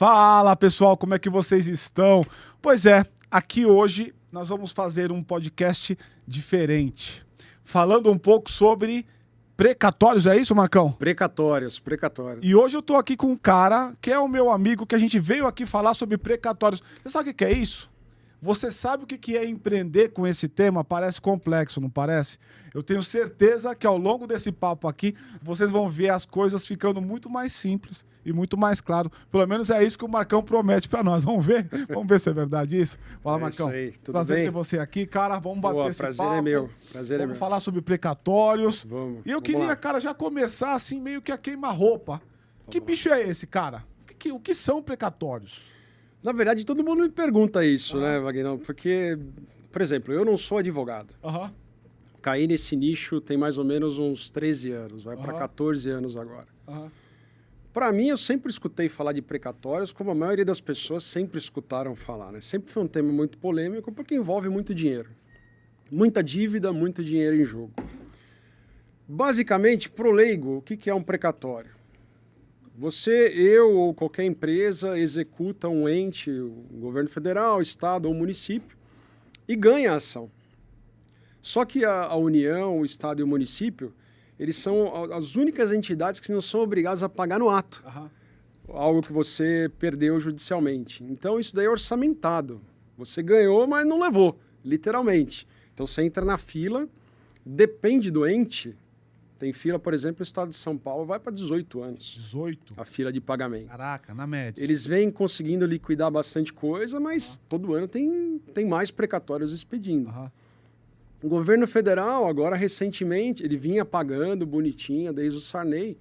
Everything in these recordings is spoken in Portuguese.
Fala pessoal, como é que vocês estão? Pois é, aqui hoje nós vamos fazer um podcast diferente, falando um pouco sobre precatórios, é isso, Marcão? Precatórios. E hoje eu tô aqui com um cara que é o meu amigo, que a gente veio aqui falar sobre precatórios. Você sabe o que é isso? Você sabe o que é empreender com esse tema? Parece complexo, não parece? Eu tenho certeza que ao longo desse papo aqui, vocês vão ver as coisas ficando muito mais simples e muito mais claro. Pelo menos é isso que o Marcão promete pra nós. Vamos ver? Vamos ver se é verdade isso? Fala, Marcão. Isso aí, tudo prazer bem? ter você aqui, cara. Vamos bater esse prazer papo. é meu. Prazer é Vamos meu. falar sobre precatórios. Vamos. E eu Vamos queria, lá. cara, já começar assim, meio que a queima-roupa. Que bicho é esse, cara? O que são precatórios? Na verdade, todo mundo me pergunta isso, né, Wagner? Porque, por exemplo, eu não sou advogado. Aham. Caí nesse nicho tem mais ou menos uns 13 anos, vai para 14 anos agora. Aham. Para mim, eu sempre escutei falar de precatórios, como a maioria das pessoas sempre escutaram falar, né? Sempre foi um tema muito polêmico, porque envolve muito dinheiro. Muita dívida, muito dinheiro em jogo. Basicamente, pro leigo, o que é um precatório? Você, eu ou qualquer empresa executa um ente, o governo federal, estado ou município, e ganha a ação. Só que a União, o estado e o município, eles são as únicas entidades que não são obrigadas a pagar no ato, Aham. algo que você perdeu judicialmente. Então isso daí é orçamentado. Você ganhou, mas não levou, literalmente. Então você entra na fila, depende do ente. Tem fila, por exemplo, o estado de São Paulo vai para 18 anos, 18? a fila de pagamento. Caraca, na média. Eles vêm conseguindo liquidar bastante coisa, mas todo ano tem mais precatórios expedindo. Aham. O governo federal, agora recentemente, ele vinha pagando bonitinho desde o Sarney,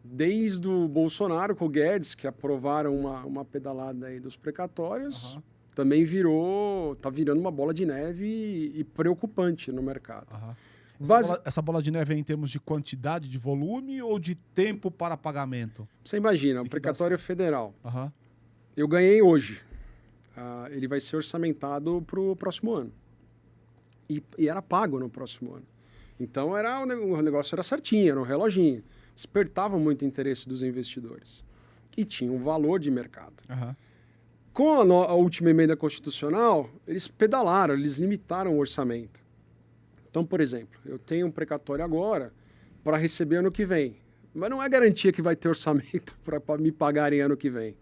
desde o Bolsonaro com o Guedes, que aprovaram uma pedalada aí dos precatórios, Aham. também tá virando uma bola de neve e preocupante no mercado. Aham. Basi- Essa bola de neve é em termos de quantidade, de volume ou de tempo para pagamento? Você imagina, um Liquidação. precatório federal. Aham. Eu ganhei hoje. Ele vai ser orçamentado para o próximo ano. E era pago no próximo ano. Então o negócio era certinho, era um reloginho. Despertava muito interesse dos investidores. E tinha um valor de mercado. Aham. Com a última emenda constitucional, eles pedalaram, eles limitaram o orçamento. Então, por exemplo, eu tenho um precatório agora para receber ano que vem. Mas não é garantia que vai ter orçamento para me pagarem ano que vem.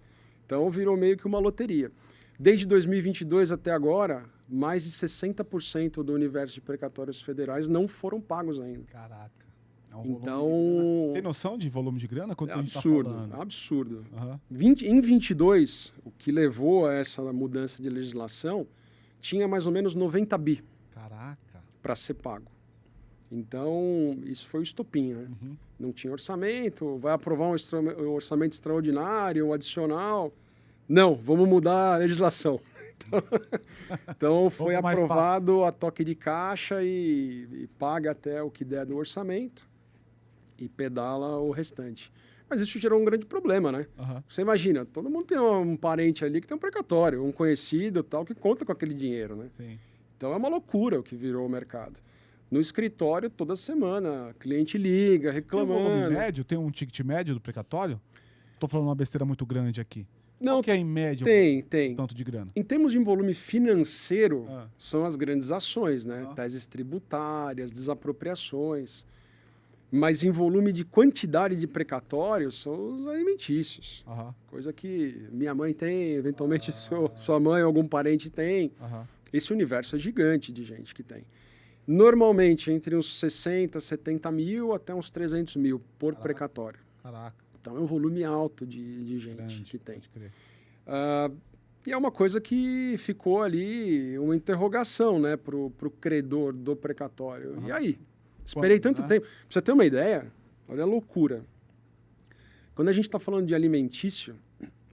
Então, virou meio que uma loteria. Desde 2022 até agora, mais de 60% do universo de precatórios federais não foram pagos ainda. Caraca. É um volume Então, de grana. Tem noção de volume de grana? Quanto é a gente tá absurdo, falando? absurdo. Aham. Em 22, o que levou a essa mudança de legislação, tinha mais ou menos 90 bi Caraca. para ser pago. Então, isso foi o estopim, né? Uhum. Não tinha orçamento, vai aprovar um orçamento extraordinário, um adicional. Não, vamos mudar a legislação. Então foi mais aprovado a toque de caixa e paga até o que der do orçamento e pedala o restante. Mas isso gerou um grande problema, né? Aham. Você imagina, todo mundo tem um parente ali que tem um precatório, um conhecido tal, que conta com aquele dinheiro, né? Sim. Então é uma loucura o que virou o mercado. No escritório, toda semana, cliente liga, Tem um volume reclamando. médio? Tem um ticket médio do precatório? Tô falando uma besteira muito grande aqui. Não, Qual que é em média tem. o tanto de grana? Em termos de volume financeiro, Ah. são as grandes ações, né? Ah. Teses tributárias, desapropriações. Mas em volume de quantidade de precatórios, são os alimentícios. Aham. Coisa que minha mãe tem, eventualmente sua mãe ou algum parente tem. Aham. Esse universo é gigante de gente que tem. Normalmente, entre uns 60, 70 mil até uns 300 mil por Caraca. precatório. Caraca. Então, é um volume alto de gente Grande, que tem. pode crer. E é uma coisa que ficou ali, uma interrogação, né, pro credor do precatório. Aham. E aí? Esperei Quanto, tanto né? tempo. Pra você ter uma ideia, olha a loucura. Quando a gente está falando de alimentício,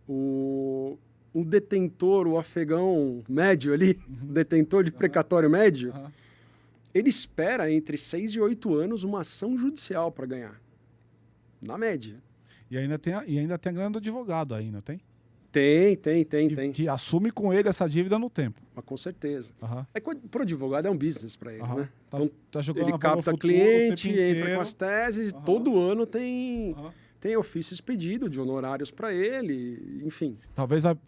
o detentor, o afegão médio ali, o detentor de precatório médio, Aham. ele espera entre 6 e 8 anos uma ação judicial para ganhar. Na média. E ainda tem a grana do advogado aí, não tem? Tem. Que assume com ele essa dívida no tempo. Mas com certeza. Aham. Pro advogado é um business para ele, Aham. né? Tá, Então, tá jogando ele a valor capta futuro o cliente, tempo entra inteiro. com as teses, Aham. todo ano tem, Aham. tem ofício expedido de honorários para ele, enfim.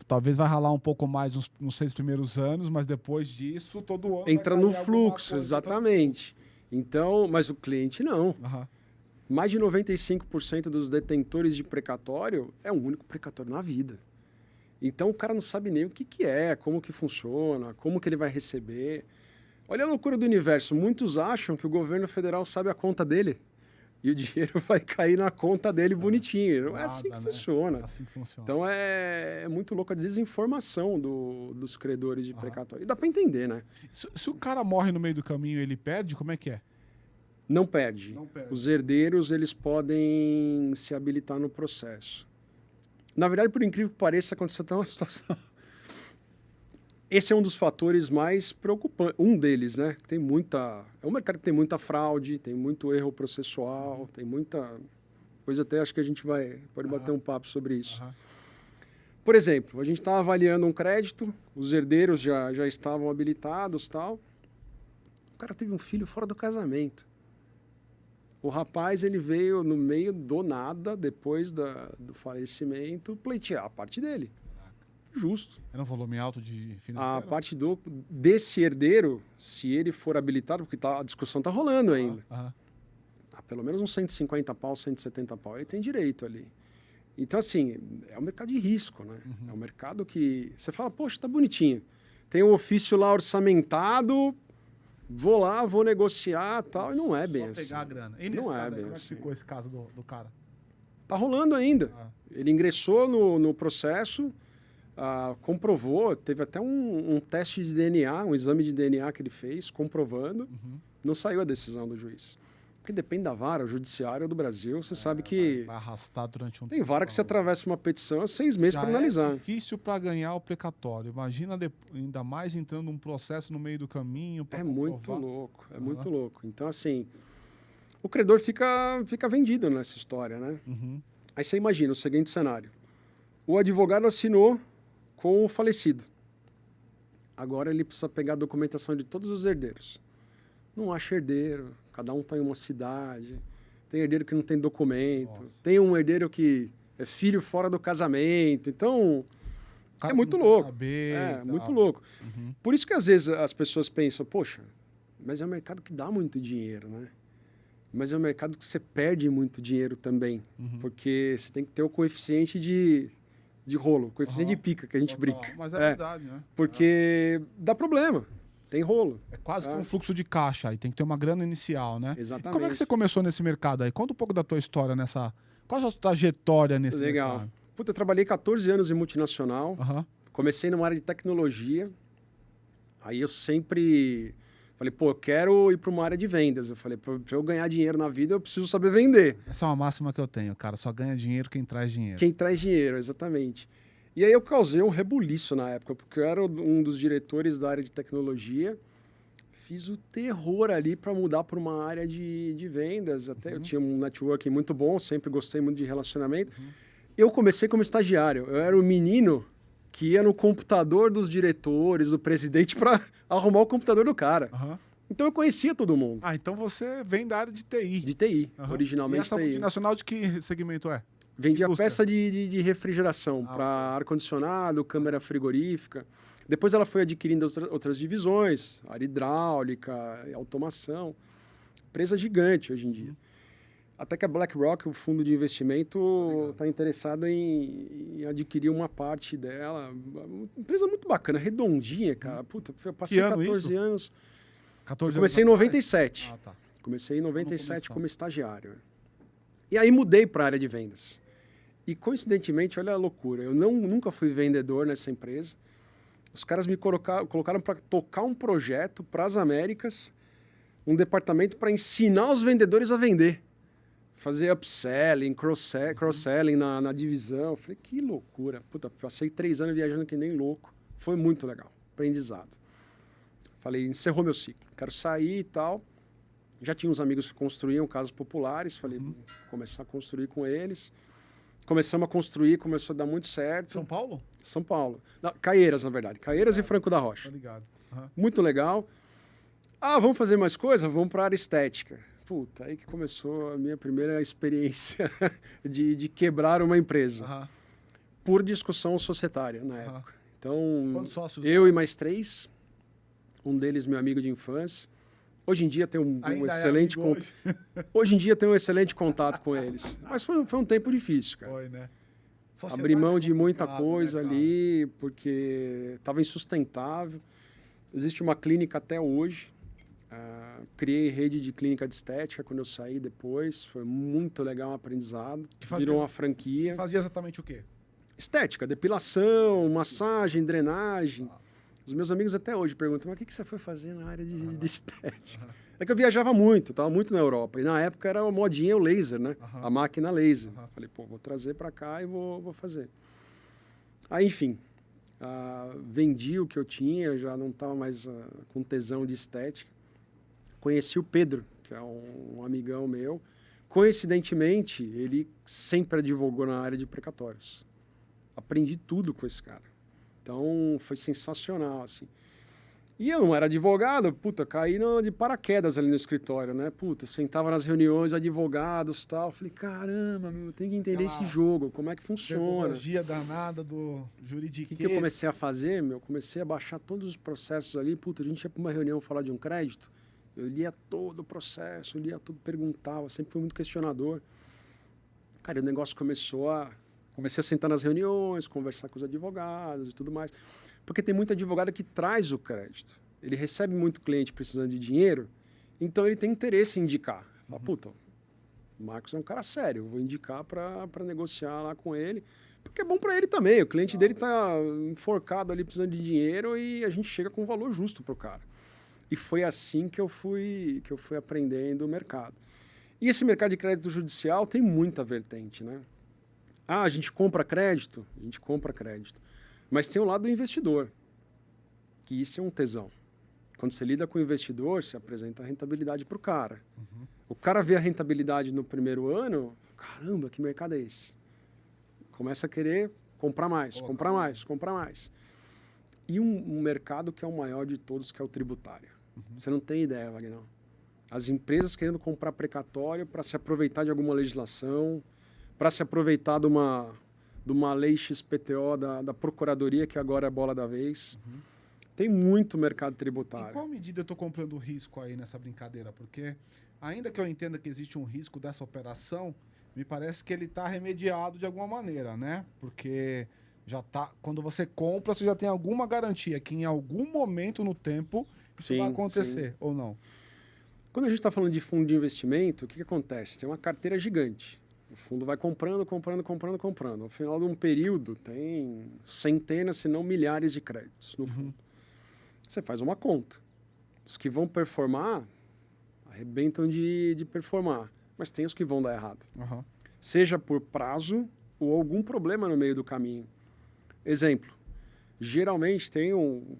Talvez vai ralar um pouco mais nos 6 primeiros anos, mas depois disso, todo ano Entra vai no cair fluxo, alguma coisa, exatamente. Então, mas o cliente não. Aham. Mais de 95% dos detentores de precatório é um único precatório na vida. Então o cara não sabe nem o que é, como que funciona, como que ele vai receber. Olha a loucura do universo. Muitos acham que o governo federal sabe a conta dele e o dinheiro vai cair na conta dele bonitinho. Não é assim que funciona. É assim que funciona. Então é muito louco a desinformação dos credores de precatório. E dá para entender, né? Se o cara morre no meio do caminho e ele perde, como é que é? Não perde. Não perde. Os herdeiros, eles podem se habilitar no processo. Na verdade, por incrível que pareça, aconteceu até uma situação. Esse é um dos fatores mais preocupantes. Um deles, né? É um mercado que tem muita fraude, tem muito erro processual, tem muita... Depois até acho que a gente pode bater um papo sobre isso. Por exemplo, a gente estava avaliando um crédito, os herdeiros já estavam habilitados e tal. O cara teve um filho fora do casamento. O rapaz, ele veio no meio do nada, depois do falecimento, pleitear a parte dele. Justo. Era um volume alto de financeiro? A parte desse herdeiro, se ele for habilitado, porque a discussão está rolando ainda. Pelo menos uns 150 pau, 170 pau, ele tem direito ali. Então, assim, é um mercado de risco, né? É um mercado que... Você fala, poxa, tá bonitinho. Tem um ofício lá orçamentado... Vou lá, vou negociar e tal, e não é bem assim. Só pegar a grana. E não é caso, bem como assim. é que ficou esse caso do cara? Tá rolando ainda. Ele ingressou no processo, comprovou, teve até um teste de DNA, um exame de DNA que ele fez, comprovando. Não saiu a decisão do juiz. Porque depende da vara, o judiciário do Brasil, você sabe que... Vai arrastar durante um tempo. Tem vara que você atravessa uma petição, 6 meses para analisar. É difícil para ganhar o precatório. Imagina ainda mais entrando um processo no meio do caminho. É muito louco, é muito louco. Então, assim, o credor fica vendido nessa história, né? Aí você imagina o seguinte cenário. O advogado assinou com o falecido. Agora ele precisa pegar a documentação de todos os herdeiros. Não acha herdeiro, cada um está em uma cidade, tem herdeiro que não tem documento, tem um herdeiro que é filho fora do casamento, então é muito louco. Muito louco. Por isso que às vezes as pessoas pensam, poxa, mas é um mercado que dá muito dinheiro, né? Mas é um mercado que você perde muito dinheiro também, porque você tem que ter o coeficiente de rolo, o coeficiente de pica que a gente brinca. Mas é verdade, né? Porque dá problema. Tem rolo. É quase que um fluxo de caixa aí, tem que ter uma grana inicial, né? Exatamente. E como é que você começou nesse mercado aí? Conta um pouco da tua história qual a sua trajetória nesse mercado? Legal. Puta, eu trabalhei 14 anos em multinacional, comecei numa área de tecnologia, aí eu sempre falei, pô, eu quero ir para uma área de vendas. Eu falei, para eu ganhar dinheiro na vida, eu preciso saber vender. Essa é uma máxima que eu tenho, cara, só ganha dinheiro quem traz dinheiro. Quem traz dinheiro, exatamente. E aí eu causei um rebuliço na época, porque eu era um dos diretores da área de tecnologia, fiz o terror ali para mudar para uma área de vendas, até eu tinha um networking muito bom, sempre gostei muito de relacionamento. Eu comecei como estagiário, eu era o menino que ia no computador dos diretores, do presidente, para arrumar o computador do cara. Então eu conhecia todo mundo. Então você vem da área de TI. De TI, originalmente TI. E essa multinacional de que segmento é? Vendia peça de refrigeração para ar-condicionado, câmara frigorífica. Depois ela foi adquirindo outras divisões, área hidráulica, automação. Empresa gigante hoje em dia. Até que a BlackRock, o fundo de investimento, está interessado em adquirir uma parte dela. Uma empresa muito bacana, redondinha, cara. Puta, eu passei 14 anos. Comecei em 97. Comecei em 97 como estagiário. E aí mudei para a área de vendas. E coincidentemente, olha a loucura, eu nunca fui vendedor nessa empresa. Os caras me colocaram para tocar um projeto para as Américas, um departamento para ensinar os vendedores a vender. Fazer upselling, cross-selling na divisão. Eu falei, que loucura. Puta, passei 3 anos viajando que nem louco. Foi muito legal, aprendizado. Falei, encerrou meu ciclo, quero sair e tal. Já tinha uns amigos que construíam casas populares, falei, começar a construir com eles. Começamos a construir, começou a dar muito certo. São Paulo? São Paulo. Não, Caieiras, na verdade. Caieiras e Franco da Rocha. Tô ligado. Muito legal. Vamos fazer mais coisa? Vamos para a área estética. puta, aí que começou a minha primeira experiência de quebrar uma empresa. Aham. Por discussão societária na Aham. época. Então, Quantos sócios? eu e mais 3, um deles meu amigo de infância. Hoje em dia tem um Ainda é excelente amigo hoje? hoje em dia tem um excelente contato com eles. Mas foi um tempo difícil, cara. Foi, né? Abri mão de muita Sociedade é coisa complicado, né, ali, porque estava insustentável. Existe uma clínica até hoje. Criei rede de clínica de estética quando eu saí depois. Foi muito legal, um aprendizado. Que fazia- Virou uma cara? franquia. Fazia exatamente o quê? Estética, depilação, massagem, drenagem. Os meus amigos até hoje perguntam, mas o que você foi fazer na área de estética? É que eu viajava muito, estava muito na Europa. E na época era uma modinha o laser, né? A máquina laser. Falei, pô, vou trazer para cá e vou fazer. Aí, enfim, vendi o que eu tinha, já não estava mais com tesão de estética. Conheci o Pedro, que é um amigão meu. Coincidentemente, ele sempre advogou na área de precatórios. Aprendi tudo com esse cara. Então, foi sensacional, assim. E eu não era advogado, puta, caí de paraquedas ali no escritório, né? Puta, sentava nas reuniões, advogados e tal. Falei, caramba, meu, tem que entender esse jogo, como é que funciona. Tecnologia danada do juridiquês. O que eu comecei a fazer, meu? Comecei a baixar todos os processos ali. Puta, a gente ia para uma reunião falar de um crédito, eu lia todo o processo, lia tudo, perguntava, sempre fui muito questionador. Cara, o negócio comecei a sentar nas reuniões, conversar com os advogados e tudo mais. Porque tem muito advogado que traz o crédito. Ele recebe muito cliente precisando de dinheiro, então ele tem interesse em indicar. Fala, puta, o Marcos é um cara sério, eu vou indicar para negociar lá com ele, porque é bom para ele também. O cliente dele está enforcado ali precisando de dinheiro e a gente chega com um valor justo para o cara. E foi assim que eu fui aprendendo o mercado. E esse mercado de crédito judicial tem muita vertente, né? A gente compra crédito? A gente compra crédito. Mas tem o lado do investidor, que isso é um tesão. Quando você lida com o investidor, você apresenta a rentabilidade para o cara. O cara vê a rentabilidade no primeiro ano, caramba, que mercado é esse? Começa a querer comprar mais, comprar mais, comprar mais. E um mercado que é o maior de todos, que é o tributário. Você não tem ideia, Wagner. As empresas querendo comprar precatório para se aproveitar de alguma legislação, para se aproveitar de uma lei XPTO da Procuradoria, que agora é a bola da vez. Tem muito mercado tributário. Em qual medida eu estou comprando risco aí nessa brincadeira? Porque, ainda que eu entenda que existe um risco dessa operação, me parece que ele está remediado de alguma maneira, né? Porque já tá, quando você compra, você já tem alguma garantia que em algum momento no tempo isso vai acontecer, ou não? Quando a gente está falando de fundo de investimento, o que acontece? Tem uma carteira gigante. O fundo vai comprando. No final de um período, tem centenas, se não milhares de créditos no fundo. Você faz uma conta. Os que vão performar, arrebentam de performar. Mas tem os que vão dar errado. Seja por prazo ou algum problema no meio do caminho. Exemplo, geralmente tem o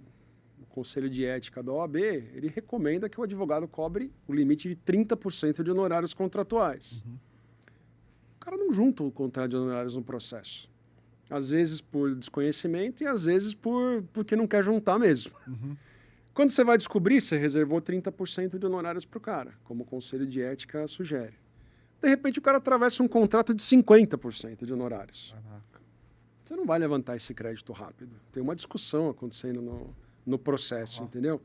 Conselho de Ética da OAB, ele recomenda que o advogado cobre o limite de 30% de honorários contratuais. O cara não junta o contrato de honorários no processo. Às vezes por desconhecimento e às vezes porque não quer juntar mesmo. Quando você vai descobrir, você reservou 30% de honorários para o cara, como o Conselho de Ética sugere. De repente o cara atravessa um contrato de 50% de honorários. Você não vai levantar esse crédito rápido. Tem uma discussão acontecendo no processo, entendeu?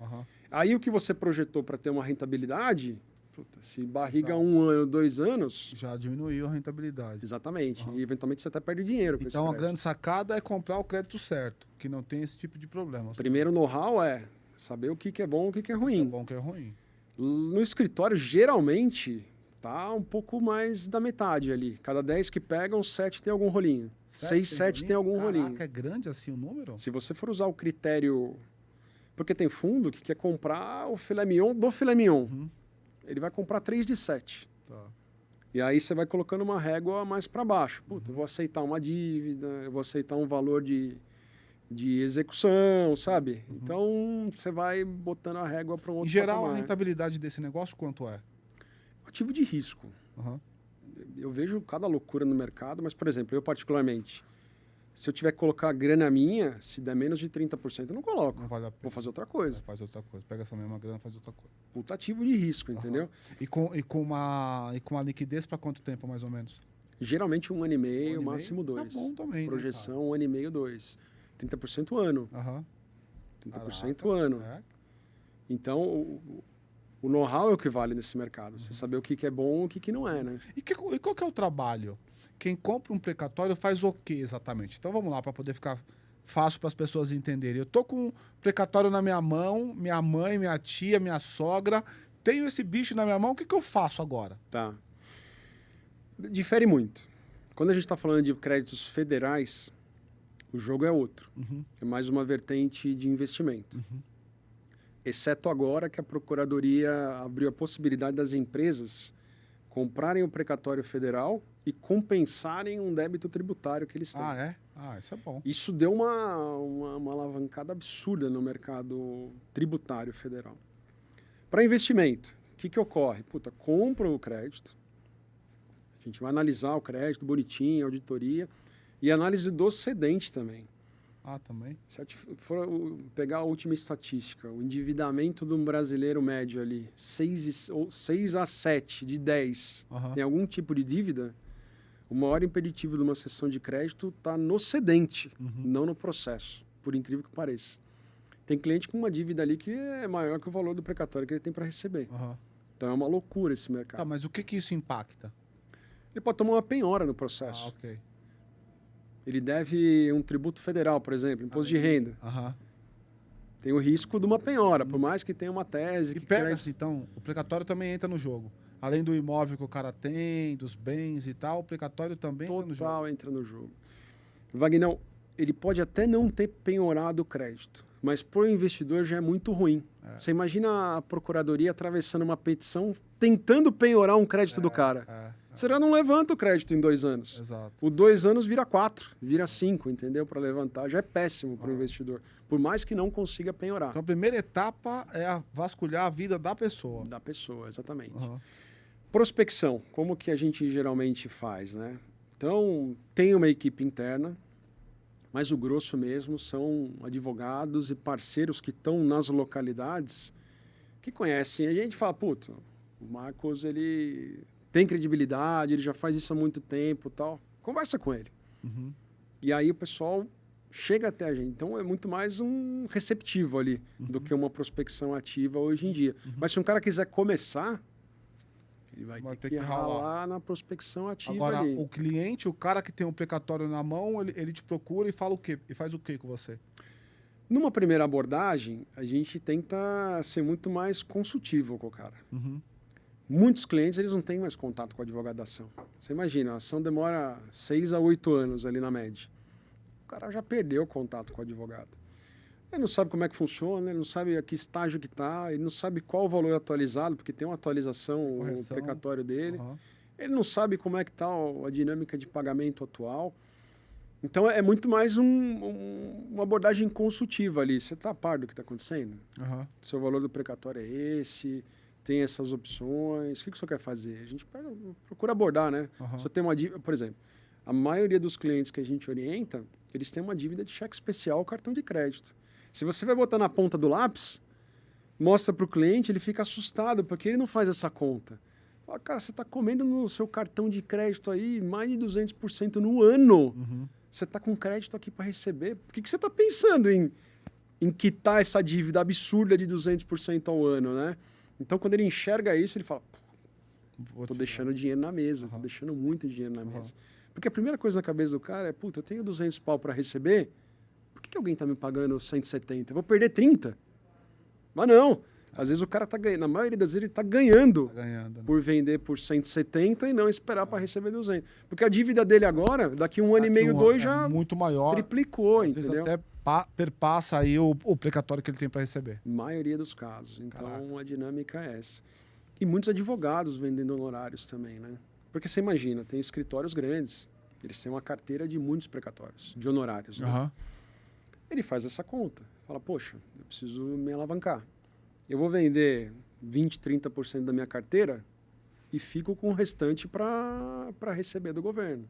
Aí o que você projetou para ter uma rentabilidade, puta, se barriga 1 ano, 2 anos... Já diminuiu a rentabilidade. Exatamente. E eventualmente você até perde dinheiro com esse Então a crédito. grande sacada é comprar o crédito certo, que não tem esse tipo de problema. Primeiro know-how é saber o que é bom e o que é ruim. É bom que é ruim. No escritório, geralmente, tá um pouco mais da metade ali. Cada 10 que pegam, 7 tem algum rolinho. 6, 7 tem algum rolinho. Caraca, é grande assim o número? Se você for usar o critério... Porque tem fundo que quer comprar o filé mignon do filé mignon. Ele vai comprar 3 de 7. E aí você vai colocando uma régua mais para baixo. Puta, eu vou aceitar uma dívida, eu vou aceitar um valor de execução, sabe? Então, você vai botando a régua para um outro Em geral, patamar. a rentabilidade desse negócio quanto é? Ativo de risco. Eu vejo cada loucura no mercado, mas, por exemplo, eu particularmente, Se eu tiver que colocar grana minha, se der menos de 30%, eu não coloco. Não vale a pena. Vou fazer outra coisa. Faz outra coisa. Pega essa mesma grana e faz outra coisa. Puta ativo de risco, entendeu? E com uma liquidez para quanto tempo, mais ou menos? Geralmente 1 ano e meio, Um ano e máximo meio? 2. Tá bom também, Projeção 1 ano e meio, 2. 30% ano. Aham. 30% ano. É. Então, o know-how é o que vale nesse mercado. Você saber o que é bom e o que não é, né? E qual que é o trabalho? Quem compra um precatório faz o que exatamente? Então vamos lá, para poder ficar fácil para as pessoas entenderem. Eu tô com um precatório na minha mão, minha mãe, minha tia, minha sogra, tenho esse bicho na minha mão, o que eu faço agora? Tá. Difere muito. Quando a gente está falando de créditos federais, o jogo é outro. É mais uma vertente de investimento. Exceto agora que a Procuradoria abriu a possibilidade das empresas comprarem o precatório federal e compensarem um débito tributário que eles têm. Ah, é? Ah, isso é bom. Isso deu uma alavancada absurda no mercado tributário federal. Para investimento, o que ocorre? Puta, compra o crédito, a gente vai analisar o crédito bonitinho, auditoria, e análise do cedente também. Ah, também? Se for pegar a última estatística, o endividamento de um brasileiro médio ali, 6 a 7 de 10, tem algum tipo de dívida, o maior impeditivo de uma cessão de crédito está no cedente, não no processo, por incrível que pareça. Tem cliente com uma dívida ali que é maior que o valor do precatório que ele tem para receber. Então é uma loucura esse mercado. Tá, mas o que isso impacta? Ele pode tomar uma penhora no processo. Ah, ok. Ele deve um tributo federal, por exemplo, imposto de renda. Tem o risco de uma penhora, por mais que tenha uma tese. E pega-se, então, o precatório também entra no jogo. Além do imóvel que o cara tem, dos bens e tal, o precatório também entra no jogo. Total entra no jogo. Vagnão, ele pode até não ter penhorado o crédito, mas para o investidor já é muito ruim. Você imagina a procuradoria atravessando uma petição tentando penhorar um crédito do cara. Você já não levanta o crédito em 2 anos. Exato. O 2 anos vira 4, vira 5, entendeu? Para levantar. Já é péssimo para o investidor. Por mais que não consiga penhorar. Então a primeira etapa é vasculhar a vida da pessoa. Da pessoa, exatamente. Prospecção, como que a gente geralmente faz, né? Então, tem uma equipe interna, mas o grosso mesmo são advogados e parceiros que estão nas localidades que conhecem. A gente fala, puta, o Marcos, ele tem credibilidade, ele já faz isso há muito tempo, tal. Conversa com ele. E aí o pessoal chega até a gente. Então é muito mais um receptivo ali do que uma prospecção ativa hoje em dia. Mas se um cara quiser começar, ele vai ter que ralar na prospecção ativa. Agora, ali. o cliente, o cara que tem um precatório na mão, ele te procura e fala o quê? E faz o quê com você? Numa primeira abordagem, a gente tenta ser muito mais consultivo com o cara. Muitos clientes, eles não têm mais contato com o advogado da ação. Você imagina, a ação demora 6 a 8 anos ali na média. O cara já perdeu o contato com o advogado. Ele não sabe como é que funciona, ele não sabe a que estágio que está, ele não sabe qual o valor atualizado, porque tem uma atualização no precatório dele. Ele não sabe como é que está a dinâmica de pagamento atual. Então, é muito mais uma abordagem consultiva ali. Você está a par do que está acontecendo? Seu valor do precatório é esse, tem essas opções, o que você quer fazer? A gente procura abordar, né? Você tem uma dívida, por exemplo, a maioria dos clientes que a gente orienta, eles têm uma dívida de cheque especial ou cartão de crédito. Se você vai botar na ponta do lápis, mostra para o cliente, ele fica assustado, porque ele não faz essa conta. Fala, cara, você está comendo no seu cartão de crédito aí mais de 200% no ano. Você está com crédito aqui para receber. Por que você está pensando em quitar essa dívida absurda de 200% ao ano, né? Então, quando ele enxerga isso, ele fala, estou deixando dinheiro na mesa, estou deixando muito dinheiro na mesa. Porque a primeira coisa na cabeça do cara é, puta, eu tenho 200 pau para receber, por que alguém está me pagando 170? Eu vou perder 30? Mas não. Às vezes o cara está ganhando, na maioria das vezes ele está ganhando, Né? por vender por 170 e não esperar para receber 200. Porque a dívida dele agora, daqui 1 ano e meio, 2, já muito maior, triplicou, às entendeu? vezes até perpassa aí o precatório que ele tem para receber. Maioria dos casos. Então, Caraca. a dinâmica é essa. E muitos advogados vendendo honorários também, né? Porque você imagina, tem escritórios grandes, eles têm uma carteira de muitos precatórios, de honorários. Né? Ele faz essa conta, fala, poxa, eu preciso me alavancar. Eu vou vender 20%, 30% da minha carteira e fico com o restante para receber do governo.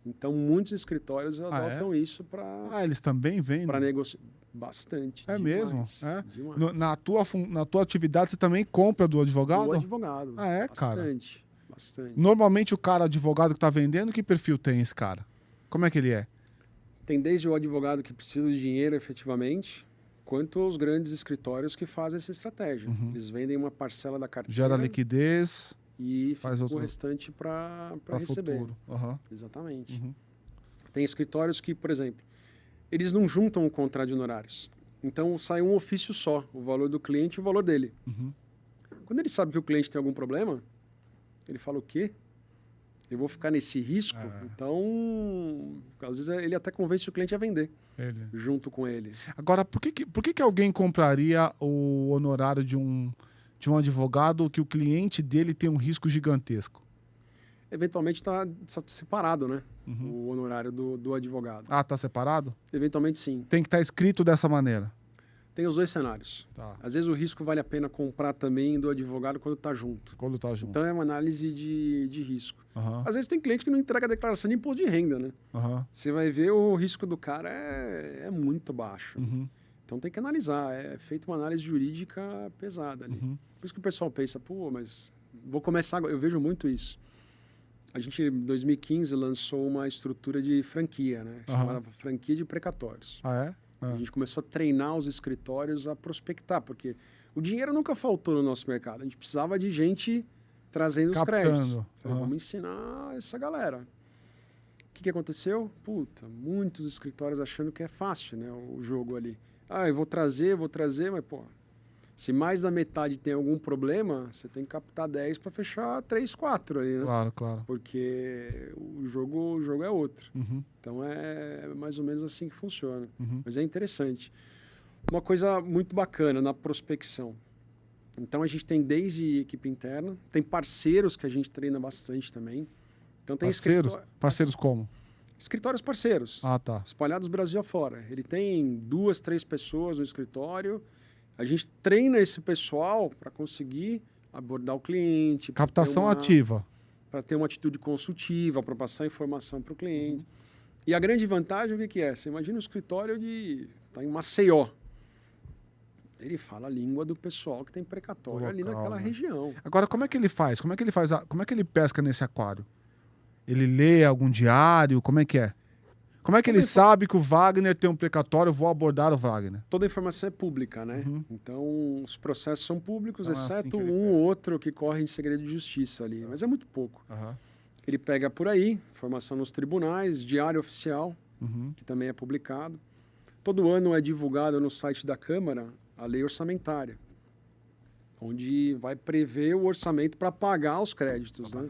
Então, muitos escritórios adotam isso para eles também vendem? negociar. Bastante. É demais, mesmo? É? Demais. Na tua atividade, você também compra do advogado? O advogado. Ah, é, cara? Bastante. Bastante. Normalmente o cara advogado que está vendendo, que perfil tem esse cara? Como é que ele é? Tem desde o advogado que precisa de dinheiro efetivamente, quanto os grandes escritórios que fazem essa estratégia. Eles vendem uma parcela da carteira. Gera liquidez E faz fica o restante para receber. futuro. Uhum. Exatamente. Uhum. Tem escritórios que, por exemplo, eles não juntam o contrato de honorários. Então sai um ofício só, o valor do cliente e o valor dele. Uhum. Quando ele sabe que o cliente tem algum problema, ele fala: o quê? Eu vou ficar nesse risco? Então, às vezes ele até convence o cliente a vender junto com ele. Agora, por que alguém compraria o honorário de um advogado que o cliente dele tem um risco gigantesco? Eventualmente está separado, né? O honorário do advogado. Ah, tá separado? Eventualmente, sim. Tem que estar escrito dessa maneira. Tem os dois cenários. Tá. Às vezes o risco vale a pena comprar também do advogado quando está junto. Quando tá junto. Então é uma análise de risco. Uhum. Às vezes tem cliente que não entrega a declaração de imposto de renda, né? Uhum. Você vai ver o risco do cara é muito baixo. Uhum. Então tem que analisar. É feita uma análise jurídica pesada ali. Uhum. Por isso que o pessoal pensa, pô, mas vou começar agora. Eu vejo muito isso. A gente, em 2015, lançou uma estrutura de franquia, né? Chamada franquia de precatórios. Ah, é? A gente começou a treinar os escritórios a prospectar, porque o dinheiro nunca faltou no nosso mercado. A gente precisava de gente trazendo os créditos. Falei, vamos ensinar essa galera. O que aconteceu? Puta, muitos escritórios achando que é fácil, né? O jogo ali. Ah, eu vou trazer, mas, pô, se mais da metade tem algum problema, você tem que captar 10 para fechar 3, 4 ali, né? Claro. Porque o jogo é outro. Uhum. Então é mais ou menos assim que funciona. Uhum. Mas é interessante. Uma coisa muito bacana na prospecção. Então a gente tem desde equipe interna, tem parceiros que a gente treina bastante também. Então tem Parceiros como? Escritórios parceiros. Ah, tá. Espalhados Brasil afora. Ele tem 2, 3 pessoas no escritório. A gente treina esse pessoal para conseguir abordar o cliente. Captação ativa. Para ter uma atitude consultiva, para passar informação para o cliente. E a grande vantagem, o que é? Você imagina um escritório tá em Maceió. Ele fala a língua do pessoal que tem precatório ali naquela região. Agora, como é que ele faz? Como é que ele pesca nesse aquário? Ele lê algum diário? Como é que é? Como é que ele sabe que o Wagner tem um precatório? Eu vou abordar o Wagner. Toda a informação é pública, né? Então, os processos são públicos, então, exceto assim um ou outro que corre em segredo de justiça ali. Mas é muito pouco. Ele pega por aí, informação nos tribunais, diário oficial, que também é publicado. Todo ano é divulgado no site da Câmara a lei orçamentária, onde vai prever o orçamento para pagar os créditos, né?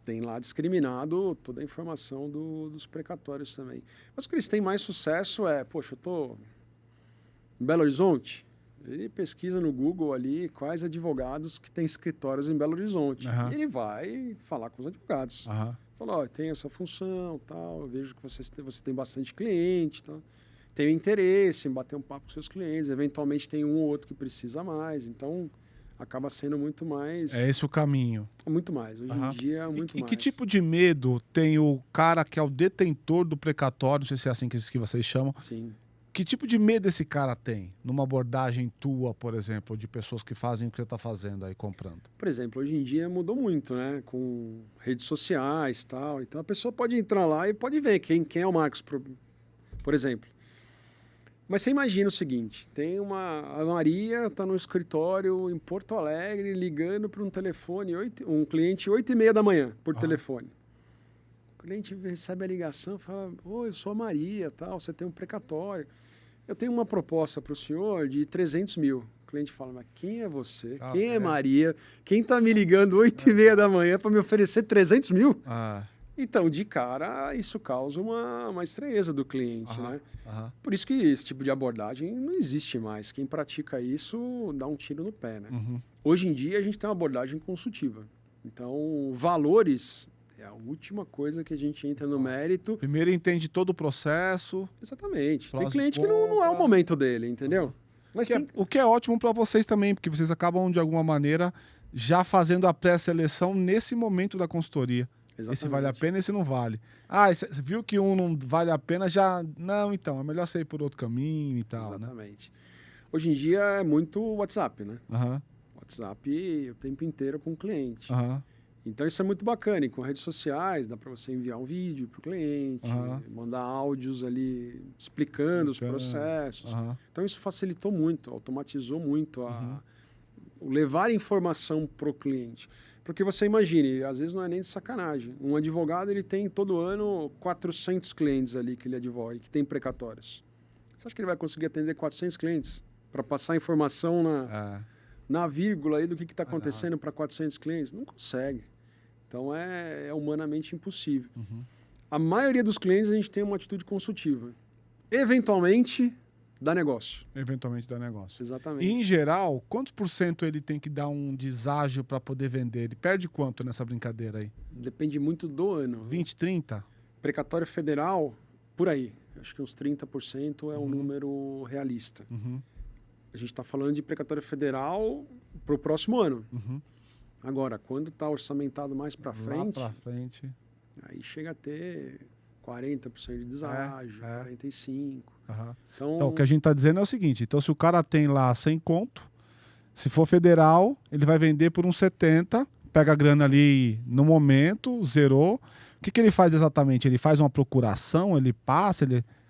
Tem lá discriminado toda a informação dos precatórios também. Mas o que eles têm mais sucesso é, poxa, eu estou em Belo Horizonte, ele pesquisa no Google ali quais advogados que têm escritórios em Belo Horizonte. E ele vai falar com os advogados. Fala, ó, tem essa função, tal, eu vejo que você tem bastante cliente, tal. Tenho interesse em bater um papo com seus clientes, eventualmente tem um ou outro que precisa mais, então acaba sendo muito mais... É esse o caminho. Muito mais, hoje em dia é muito mais. E que tipo de medo tem o cara que é o detentor do precatório, não sei se é assim que vocês chamam? Sim. Que tipo de medo esse cara tem numa abordagem tua, por exemplo, de pessoas que fazem o que você está fazendo aí, comprando? Por exemplo, hoje em dia mudou muito, né? Com redes sociais e tal. Então a pessoa pode entrar lá e pode ver quem é o Marcos, por exemplo. Mas você imagina o seguinte, a Maria está no escritório em Porto Alegre ligando para um telefone, um cliente 8h30 da manhã, por telefone. O cliente recebe a ligação e fala, eu sou a Maria, tal, você tem um precatório. Eu tenho uma proposta para o senhor de 300 mil. O cliente fala, mas quem é você? Quem é Maria? Quem está me ligando 8h30 da manhã para me oferecer 300 mil? Então, de cara, isso causa uma estranheza do cliente, né? Por isso que esse tipo de abordagem não existe mais. Quem pratica isso dá um tiro no pé, né? Hoje em dia, a gente tem uma abordagem consultiva. Então, valores é a última coisa que a gente entra no mérito. Primeiro entende todo o processo. Exatamente. Tem cliente que não é o momento dele, entendeu? Mas o que é ótimo para vocês também, porque vocês acabam, de alguma maneira, já fazendo a pré-seleção nesse momento da consultoria. Esse vale a pena e esse não vale. Ah, você viu que um não vale a pena, já... Não, então, é melhor você ir por outro caminho e tal, Exatamente. Hoje em dia é muito WhatsApp, né? Aham, WhatsApp o tempo inteiro com o cliente. aham, Então isso é muito bacana. E com redes sociais dá para você enviar um vídeo para o cliente, Aham. mandar áudios ali explicando os processos. aham. Então isso facilitou muito, automatizou muito o levar informação para o cliente. Porque você imagine, às vezes não é nem de sacanagem. Um advogado ele tem todo ano 400 clientes ali que ele advoga e que tem precatórios. Você acha que ele vai conseguir atender 400 clientes para passar informação na vírgula aí do que está acontecendo para 400 clientes? Não consegue. Então é humanamente impossível. A maioria dos clientes a gente tem uma atitude consultiva. Eventualmente, dá negócio. Eventualmente dá negócio. Exatamente. E, em geral, quantos por cento ele tem que dar um deságio para poder vender? Ele perde quanto nessa brincadeira aí? Depende muito do ano. 20, 30? Precatório federal, por aí. Acho que uns 30% é um número realista. A gente está falando de precatório federal para o próximo ano. Agora, quando está orçamentado mais para frente, Lá pra frente. aí chega a ter 40% de deságio, 45%. Aham. Então, Então, o que a gente tá dizendo é o seguinte, então se o cara tem lá 100 conto, se for federal, ele vai vender por uns 70, pega a grana ali no momento, zerou. O que ele faz exatamente? Ele faz uma procuração, ele passa, o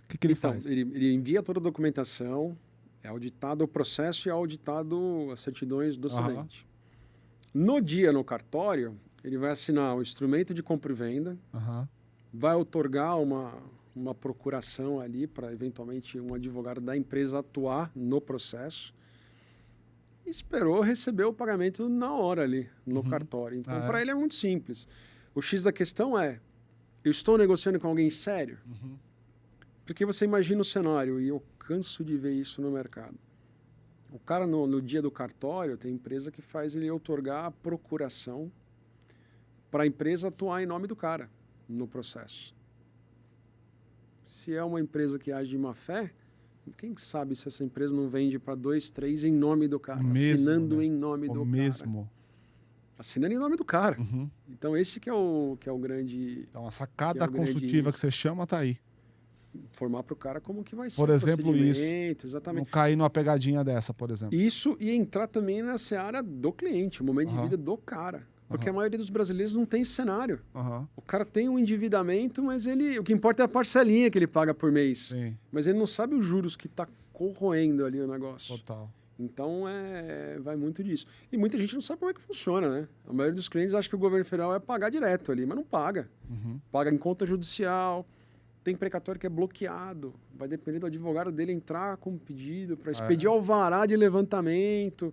que ele então faz? ele envia toda a documentação, é auditado o processo e é auditado as certidões do acidente. No dia, no cartório, ele vai assinar o instrumento de compra e venda, Aham. vai outorgar uma procuração ali para, eventualmente, um advogado da empresa atuar no processo. E esperou receber o pagamento na hora ali, no cartório. Então, para ele é muito simples. O X da questão é, eu estou negociando com alguém sério? Porque você imagina o cenário, e eu canso de ver isso no mercado. O cara, no dia do cartório, tem empresa que faz ele outorgar a procuração para a empresa atuar em nome do cara no processo. Se é uma empresa que age de má fé, quem sabe se essa empresa não vende para 2, 3 em nome do cara, assinando em nome do cara. Assinando em nome do cara. Então esse que é o grande... Então a sacada consultiva que você chama tá aí. Formar para o cara como que vai ser por exemplo, isso. Exatamente. Não cair numa pegadinha dessa, por exemplo. Isso e entrar também na seara do cliente, o momento de vida do cara. Porque a maioria dos brasileiros não tem esse cenário. O cara tem um endividamento, mas o que importa é a parcelinha que ele paga por mês. Sim. Mas ele não sabe os juros que está corroendo ali o negócio. Total. Então, vai muito disso. E muita gente não sabe como é que funciona, né? A maioria dos clientes acha que o governo federal é pagar direto ali, mas não paga. Paga em conta judicial, tem precatório que é bloqueado. Vai depender do advogado dele entrar com um pedido para expedir alvará de levantamento.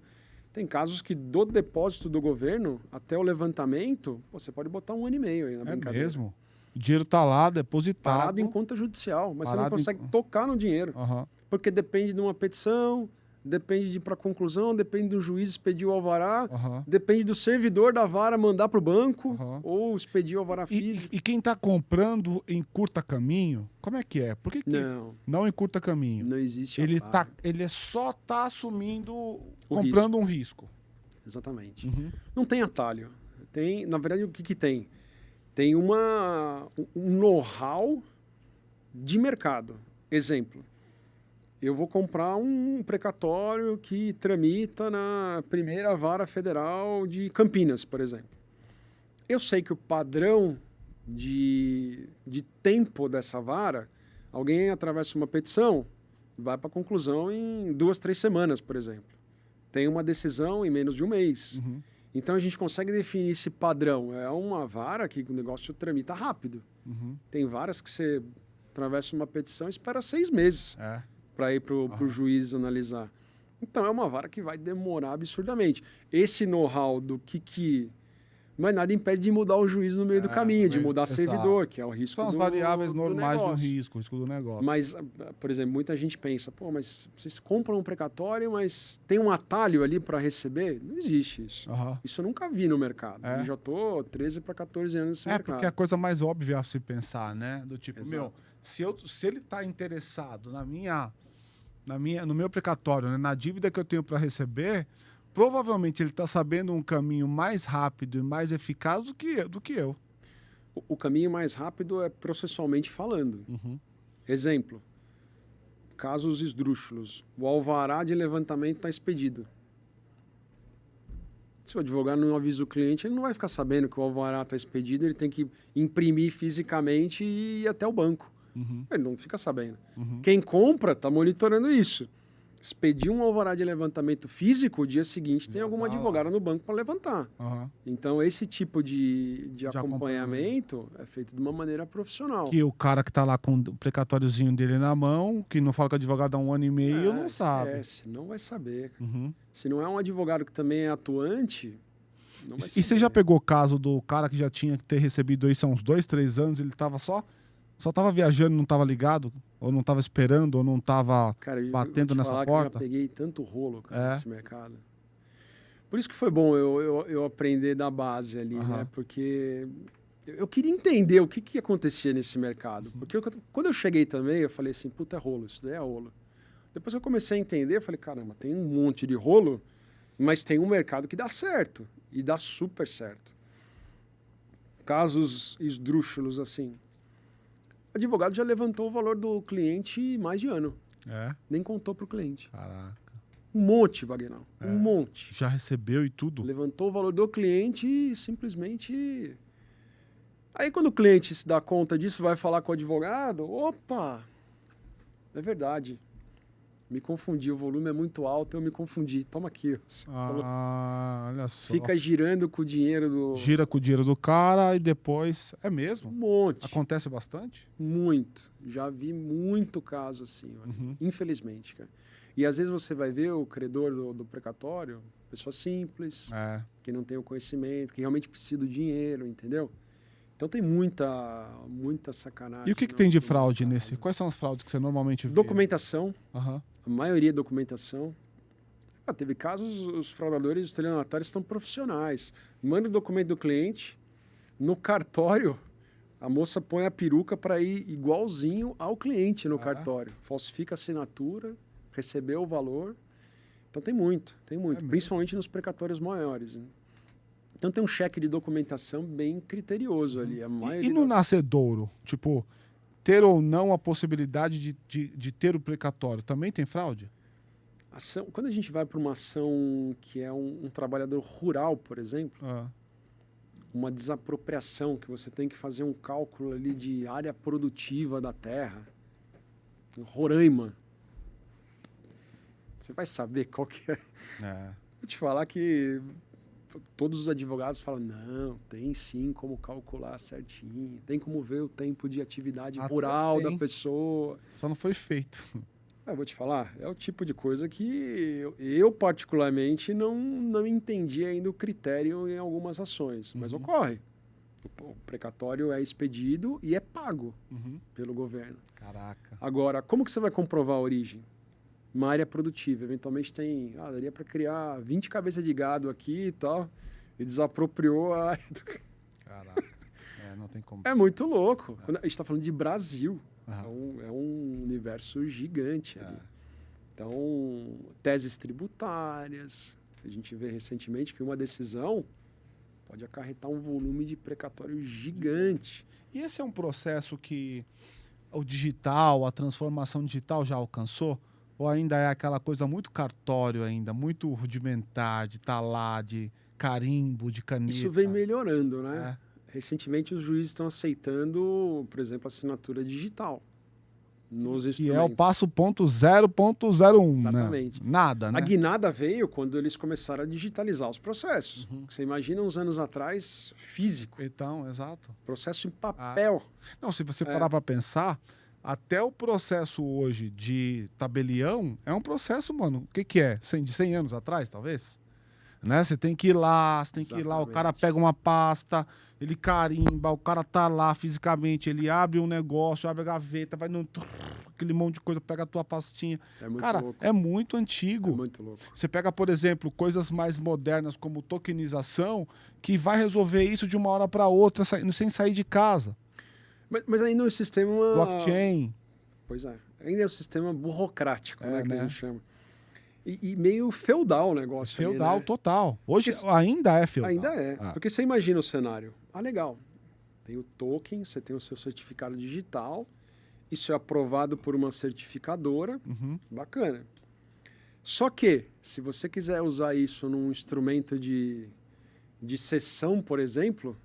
Tem casos que do depósito do governo até o levantamento, você pode botar 1 ano e meio aí na brincadeira. É mesmo? O dinheiro tá lá, depositado. Parado em conta judicial, mas você não Parado consegue tocar no dinheiro. Aham. Porque depende de uma petição, depende de ir para conclusão, depende do juiz expedir o alvará, depende do servidor da vara mandar para o banco ou expedir o alvará físico. E quem está comprando em curta caminho, como é que é? Por que não em curta caminho? Não existe Ele só está assumindo, comprando um risco. Exatamente. Não tem atalho. Na verdade, o que tem? Tem um know-how de mercado. Exemplo. Eu vou comprar um precatório que tramita na primeira vara federal de Campinas, por exemplo. Eu sei que o padrão de tempo dessa vara, alguém atravessa uma petição, vai para a conclusão em 2, 3 semanas, por exemplo. Tem uma decisão em menos de um mês. Então a gente consegue definir esse padrão. É uma vara que o negócio tramita rápido. Tem varas que você atravessa uma petição e espera 6 meses. Para ir para o juiz analisar. Então, é uma vara que vai demorar absurdamente. Esse know-how do que... Mas nada impede de mudar o juiz no meio do caminho, de mudar servidor, que é o risco do negócio. São as variáveis normais do risco, o risco do negócio. Mas, por exemplo, muita gente pensa, mas vocês compram um precatório, mas tem um atalho ali para receber? Não existe isso. Isso eu nunca vi no mercado. Eu já estou 13 para 14 anos nesse mercado. Porque é a coisa mais óbvia a se pensar, né? Do tipo, se ele está interessado no meu precatório, né, na dívida que eu tenho para receber, provavelmente ele está sabendo um caminho mais rápido e mais eficaz do que eu. O caminho mais rápido é processualmente falando. Exemplo, casos esdrúxulos. O alvará de levantamento está expedido. Se o advogado não avisa o cliente, ele não vai ficar sabendo que o alvará está expedido, ele tem que imprimir fisicamente e ir até o banco. Ele não fica sabendo. Quem compra está monitorando isso. Expedir um alvará de levantamento físico, o dia seguinte tem algum advogado no banco para levantar. Então, esse tipo de acompanhamento é feito de uma maneira profissional. Que o cara que tá lá com o precatóriozinho dele na mão, que não fala com o advogado há 1 ano e meio, não sabe. Não vai saber. Se não é um advogado que também é atuante, não vai saber. E você já pegou o caso do cara que já tinha que ter recebido isso há uns 2, 3 anos, ele tava só tava viajando, não tava ligado? Ou não tava esperando, ou não tava batendo nessa porta? Que eu já peguei tanto rolo, cara, nesse mercado. Por isso que foi bom eu aprender da base ali, né? Porque eu queria entender o que acontecia nesse mercado. Porque quando eu cheguei também, eu falei assim, puta, é rolo, isso daí é rolo. Depois eu comecei a entender, eu falei, caramba, tem um monte de rolo, mas tem um mercado que dá certo. E dá super certo. Casos esdrúxulos assim. O advogado já levantou o valor do cliente mais de ano. Nem contou para o cliente. Caraca. Um monte, Wagner. Um monte. Já recebeu e tudo? Levantou o valor do cliente e simplesmente... Aí quando o cliente se dá conta disso, vai falar com o advogado, opa, é verdade. Me confundi, o volume é muito alto, eu me confundi. Toma aqui. Olha só. Fica girando com o dinheiro do... Gira com o dinheiro do cara e depois... É mesmo? Um monte. Acontece bastante? Muito. Já vi muito caso assim, infelizmente, cara. E às vezes você vai ver o credor do precatório, pessoa simples, que não tem o conhecimento, que realmente precisa do dinheiro, entendeu? Então tem muita sacanagem. E o que tem de fraude nesse? Quais são as fraudes que você normalmente vê? Documentação. A maioria é documentação. Teve casos, os fraudadores e os estelionatários estão profissionais. Manda o documento do cliente, no cartório, a moça põe a peruca para ir igualzinho ao cliente no cartório. Falsifica a assinatura, recebeu o valor. Então tem muito. Principalmente nos precatórios maiores. Né? Então tem um cheque de documentação bem criterioso ali. A maioria e no nascedouro? Tipo, ter ou não a possibilidade de ter o precatório, também tem fraude? Quando a gente vai para uma ação que é um trabalhador rural, por exemplo, uma desapropriação, que você tem que fazer um cálculo ali de área produtiva da terra, em Roraima, você vai saber qual que é. Vou te falar que todos os advogados falam, não, tem sim como calcular certinho, tem como ver o tempo de atividade rural da pessoa. Só não foi feito. Eu vou te falar, é o tipo de coisa que eu particularmente não entendi ainda o critério em algumas ações, mas ocorre. O precatório é expedido e é pago pelo governo. Caraca. Agora, como que você vai comprovar a origem? Uma área produtiva. Eventualmente daria para criar 20 cabeças de gado aqui e tal, e desapropriou a área do... Caraca. Não tem como. É muito louco. A gente está falando de Brasil. É um universo gigante ali. Então, teses tributárias. A gente vê recentemente que uma decisão pode acarretar um volume de precatório gigante. E esse é um processo que o digital, a transformação digital já alcançou? Ou ainda é aquela coisa muito cartório ainda, muito rudimentar, de estar lá, de carimbo, de caneta? Isso vem melhorando, né? Recentemente os juízes estão aceitando, por exemplo, assinatura digital nos instrumentos. E é o passo .0.01, Exatamente. Né? Nada, né? A guinada veio quando eles começaram a digitalizar os processos. Você imagina uns anos atrás, físico. Então, exato. Processo em papel. Não, se você parar para pensar, até o processo hoje de tabelião é um processo, mano, o que é? De 100 anos atrás, talvez? Né? Você tem que ir lá, o cara pega uma pasta, ele carimba, o cara tá lá fisicamente, ele abre um negócio, abre a gaveta, vai no... aquele monte de coisa, pega a tua pastinha. Cara, louco. É muito antigo. É muito louco. Você pega, por exemplo, coisas mais modernas como tokenização, que vai resolver isso de uma hora para outra, sem sair de casa. Mas ainda é um sistema... Blockchain. Pois é. Ainda é um sistema burocrático, né, que a gente chama. E meio feudal o negócio. Feudal, né? Total. Hoje ainda é feudal. Ainda é. Porque você imagina o cenário. Legal. Tem o token, você tem o seu certificado digital, isso é aprovado por uma certificadora, bacana. Só que, se você quiser usar isso num instrumento de cessão, por exemplo,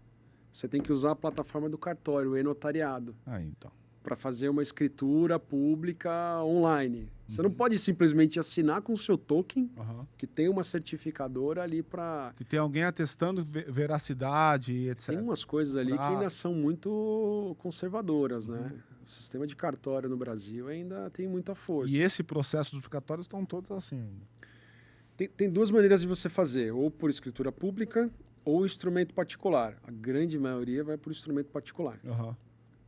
você tem que usar a plataforma do cartório, o e-notariado, Então. para fazer uma escritura pública online. Você não pode simplesmente assinar com o seu token, que tem uma certificadora ali para... Que tem alguém atestando veracidade, etc. Tem umas coisas ali que ainda são muito conservadoras, né? O sistema de cartório no Brasil ainda tem muita força. E esse processo dos precatórios estão todos assim ainda. Tem duas maneiras de você fazer, ou por escritura pública ou instrumento particular. A grande maioria vai por instrumento particular.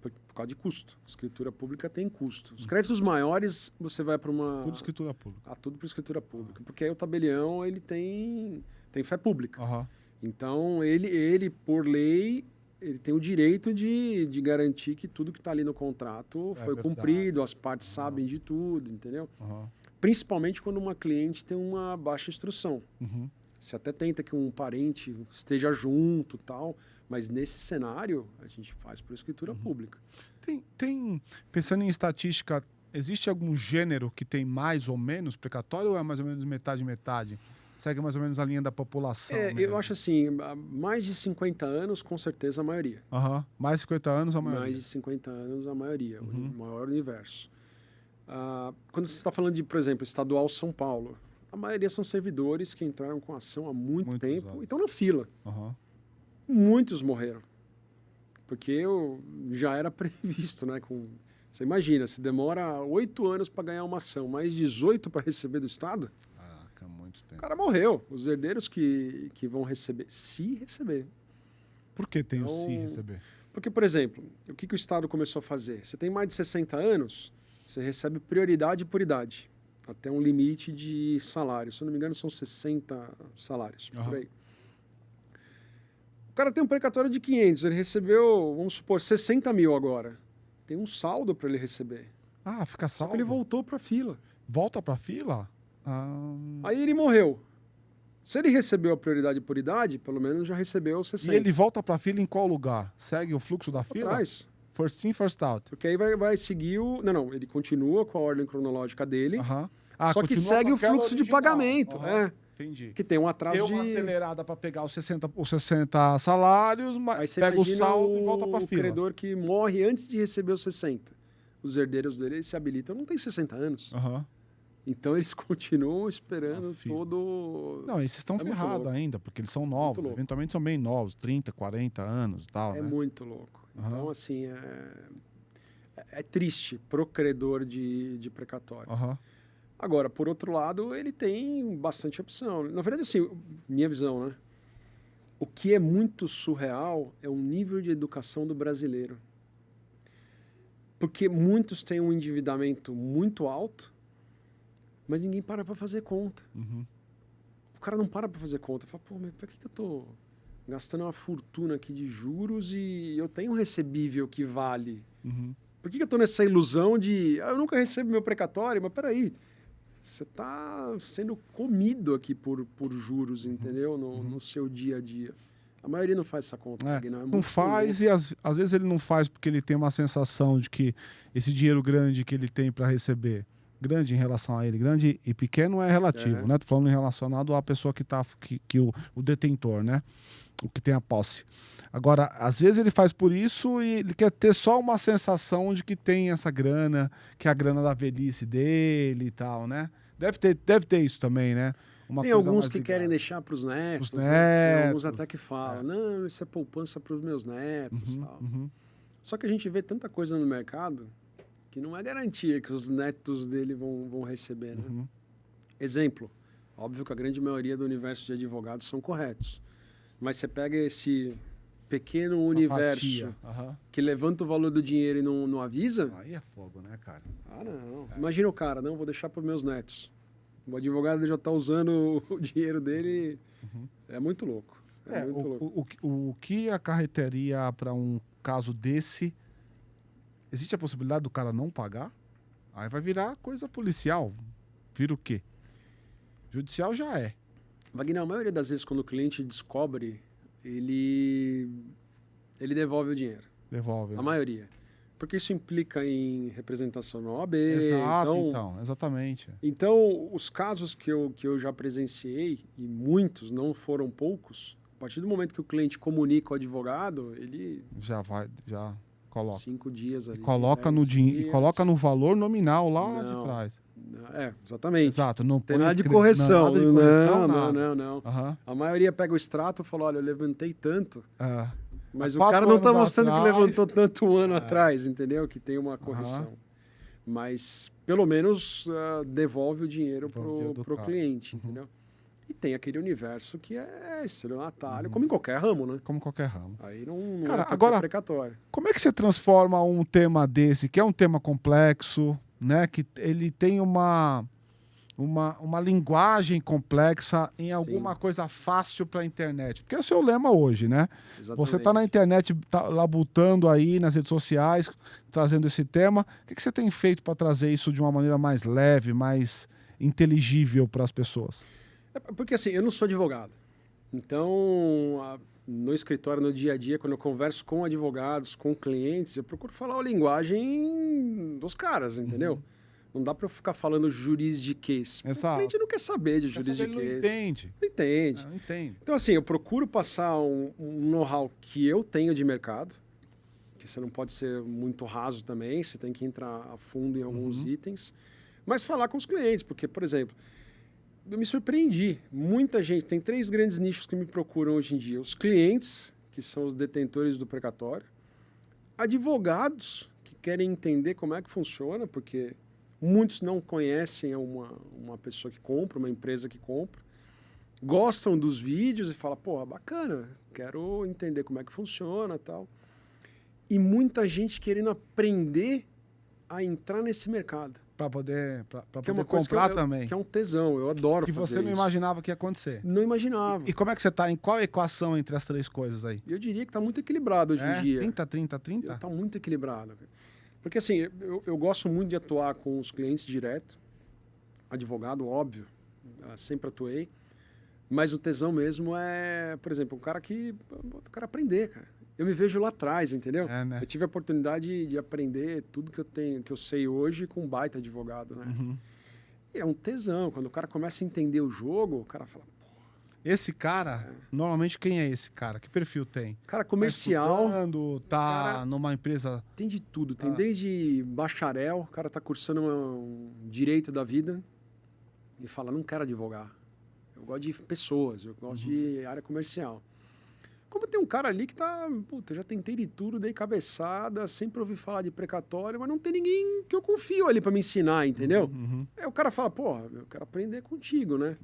Por causa de custo. Escritura pública tem custo. Os créditos maiores, você vai para uma... Tudo escritura pública. Tudo por escritura pública. Porque aí o tabelião, ele tem fé pública. Então, ele, por lei, ele tem o direito de garantir que tudo que está ali no contrato foi cumprido, as partes sabem de tudo, entendeu? Principalmente quando uma cliente tem uma baixa instrução. Você até tenta que um parente esteja junto, tal, mas nesse cenário a gente faz por escritura pública. Pensando em estatística, existe algum gênero que tem mais ou menos precatório ou é mais ou menos metade-metade? Segue mais ou menos a linha da população? Eu acho assim, mais de 50 anos, com certeza a maioria. Mais de 50 anos, a maioria. Mais de 50 anos, a maioria, o maior universo. Quando você está falando de, por exemplo, estadual São Paulo, a maioria são servidores que entraram com ação há muito tempo e estão na fila. Muitos morreram. Porque já era previsto, né? Você imagina, se demora 8 anos para ganhar uma ação, mais 18 para receber do Estado, muito tempo. O cara morreu. Os herdeiros que vão receber, se receber. Por que tem o se receber? Porque, por exemplo, o que o Estado começou a fazer? Você tem mais de 60 anos, você recebe prioridade por idade. Até um limite de salário. Se eu não me engano, são 60 salários, por aí. O cara tem um precatório de 500, ele recebeu, vamos supor, 60 mil agora. Tem um saldo para ele receber. Fica saldo? Só que ele voltou para a fila. Volta para a fila? Aí ele morreu. Se ele recebeu a prioridade por idade, pelo menos já recebeu 60. E ele volta para a fila em qual lugar? Segue o fluxo da fila? Atrás. First in, first out. Porque aí vai seguir o... Não, ele continua com a ordem cronológica dele, só que continua segue o fluxo original. de pagamento. Entendi. Que tem um atraso Deu uma acelerada para pegar os 60 salários, aí você pega o saldo e volta para a fila. O credor que morre antes de receber os 60. Os herdeiros dele se habilitam, não tem 60 anos. Então eles continuam esperando todo... Não, esses estão ferrados ainda, porque eles são novos. Eventualmente são bem novos, 30, 40 anos e tal. É muito louco. Então, assim, é triste pro credor de precatório. Agora, por outro lado, ele tem bastante opção. Na verdade, assim, minha visão, né? O que é muito surreal é o nível de educação do brasileiro. Porque muitos têm um endividamento muito alto, mas ninguém para fazer conta. O cara não para fazer conta. Fala, pô, mas pra que eu tô gastando uma fortuna aqui de juros e eu tenho um recebível que vale? Por que eu tô nessa ilusão de eu nunca recebo meu precatório? Mas peraí, você tá sendo comido aqui por juros, entendeu? No seu dia a dia. A maioria não faz essa conta. Não faz e às vezes ele não faz porque ele tem uma sensação de que esse dinheiro grande que ele tem para receber, grande em relação a ele, grande e pequeno é relativo, né? Tô falando relacionado à pessoa que o detentor, né? O que tem a posse. Agora, às vezes ele faz por isso e ele quer ter só uma sensação de que tem essa grana, que é a grana da velhice dele e tal, né? Deve ter isso também, né? Tem alguns que querem deixar para os netos. Tem alguns até que falam, não, isso é poupança para os meus netos. Tal. Só que a gente vê tanta coisa no mercado que não é garantia que os netos dele vão receber. Né? Exemplo, óbvio que a grande maioria do universo de advogados são corretos. Mas você pega esse pequeno universo que levanta o valor do dinheiro e não avisa... Aí é fogo, né, cara? Não. Imagina o cara, não, vou deixar para os meus netos. O advogado já está usando o dinheiro dele. É muito louco. Muito louco. O que acarretaria para um caso desse? Existe a possibilidade do cara não pagar? Aí vai virar coisa policial. Vira o quê? Judicial já é. Wagner, a maioria das vezes quando o cliente descobre, ele ele devolve o dinheiro. Devolve. A maioria. Porque isso implica em representação na OAB. Exato, então, exatamente. Então, os casos que eu já presenciei, e muitos, não foram poucos, a partir do momento que o cliente comunica ao advogado, ele... Já coloca. 5 dias ali. E coloca no dinheiro, coloca no valor nominal lá de trás. Exatamente. Exato, não tem nada de correção. Nada de correção, Não. Uhum. A maioria pega o extrato e fala, olha, eu levantei tanto, mas o 4 cara não está anos mostrando atrás, que levantou tanto um ano atrás, entendeu? Que tem uma correção. Mas, pelo menos, devolve o dinheiro pro cliente, entendeu? E tem aquele universo que é estelionatário, como em qualquer ramo, né? Como qualquer ramo. Aí não Cara, é agora, precatório. Como é que você transforma um tema desse, que é um tema complexo, né? Que ele tem uma linguagem complexa em alguma coisa fácil para a internet? Porque esse é o lema hoje, né? Exatamente. Você está na internet, tá labutando aí nas redes sociais, trazendo esse tema. O que você tem feito para trazer isso de uma maneira mais leve, mais inteligível para as pessoas? Porque assim, eu não sou advogado. Então, no escritório, no dia a dia, quando eu converso com advogados, com clientes, eu procuro falar a linguagem dos caras, entendeu? Não dá para eu ficar falando juridiquês. Exato. O cliente não quer saber de juridiquês. Ele não entende. Não entende. Não entende. Então, assim, eu procuro passar um know-how que eu tenho de mercado, que você não pode ser muito raso também, você tem que entrar a fundo em alguns itens, mas falar com os clientes, porque, por exemplo, eu me surpreendi. Muita gente, tem 3 grandes nichos que me procuram hoje em dia. Os clientes, que são os detentores do precatório, advogados, que querem entender como é que funciona, porque muitos não conhecem uma pessoa que compra, uma empresa que compra, gostam dos vídeos e falam, pô, bacana, quero entender como é que funciona e tal. E muita gente querendo aprender a entrar nesse mercado. Para poder Que é uma coisa comprar também. Que é um tesão, eu adoro Que fazer você não isso. imaginava que ia acontecer. Não imaginava. E como é que você está? Em qual equação entre as 3 coisas aí? Eu diria que está muito equilibrado hoje em dia. 30, 30, 30? Está muito equilibrado. Porque assim, eu gosto muito de atuar com os clientes direto. Advogado, óbvio. Sempre atuei. Mas o tesão mesmo é, por exemplo, o cara aprender, cara. Eu me vejo lá atrás, entendeu? Né? Eu tive a oportunidade de aprender tudo que eu sei hoje com um baita advogado, né? E é um tesão. Quando o cara começa a entender o jogo, o cara fala... Esse cara, normalmente quem é esse cara? Que perfil tem? Cara comercial. Tá numa empresa... Tem de tudo. Tem desde bacharel, o cara tá cursando um direito da vida e fala, não quero advogar. Eu gosto de pessoas, eu gosto de área comercial. Como tem um cara ali que tá, puta, já tentei de tudo, dei cabeçada, sempre ouvi falar de precatório, mas não tem ninguém que eu confio ali para me ensinar, entendeu? Aí o cara fala, porra, eu quero aprender contigo, né?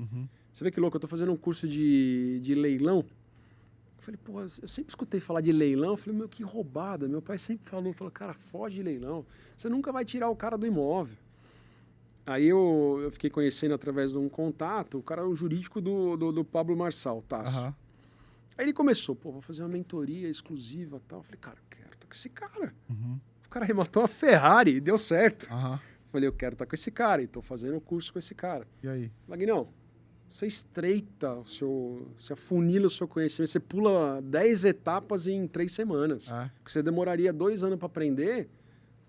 Você vê que louco, eu tô fazendo um curso de leilão. Eu falei, porra, eu sempre escutei falar de leilão, eu falei, meu, que roubada. Meu pai sempre falou, cara, foge de leilão, você nunca vai tirar o cara do imóvel. Aí eu fiquei conhecendo através de um contato, o cara é o jurídico do Pablo Marçal, Tasso. Aí ele começou, vou fazer uma mentoria exclusiva e tal. Eu falei, cara, eu quero estar com esse cara. O cara arrematou uma Ferrari e deu certo. Eu falei, eu quero estar com esse cara e estou fazendo o curso com esse cara. E aí? Magnão, você estreita, você afunila o seu conhecimento, você pula 10 etapas em 3 semanas. Porque você demoraria 2 anos para aprender,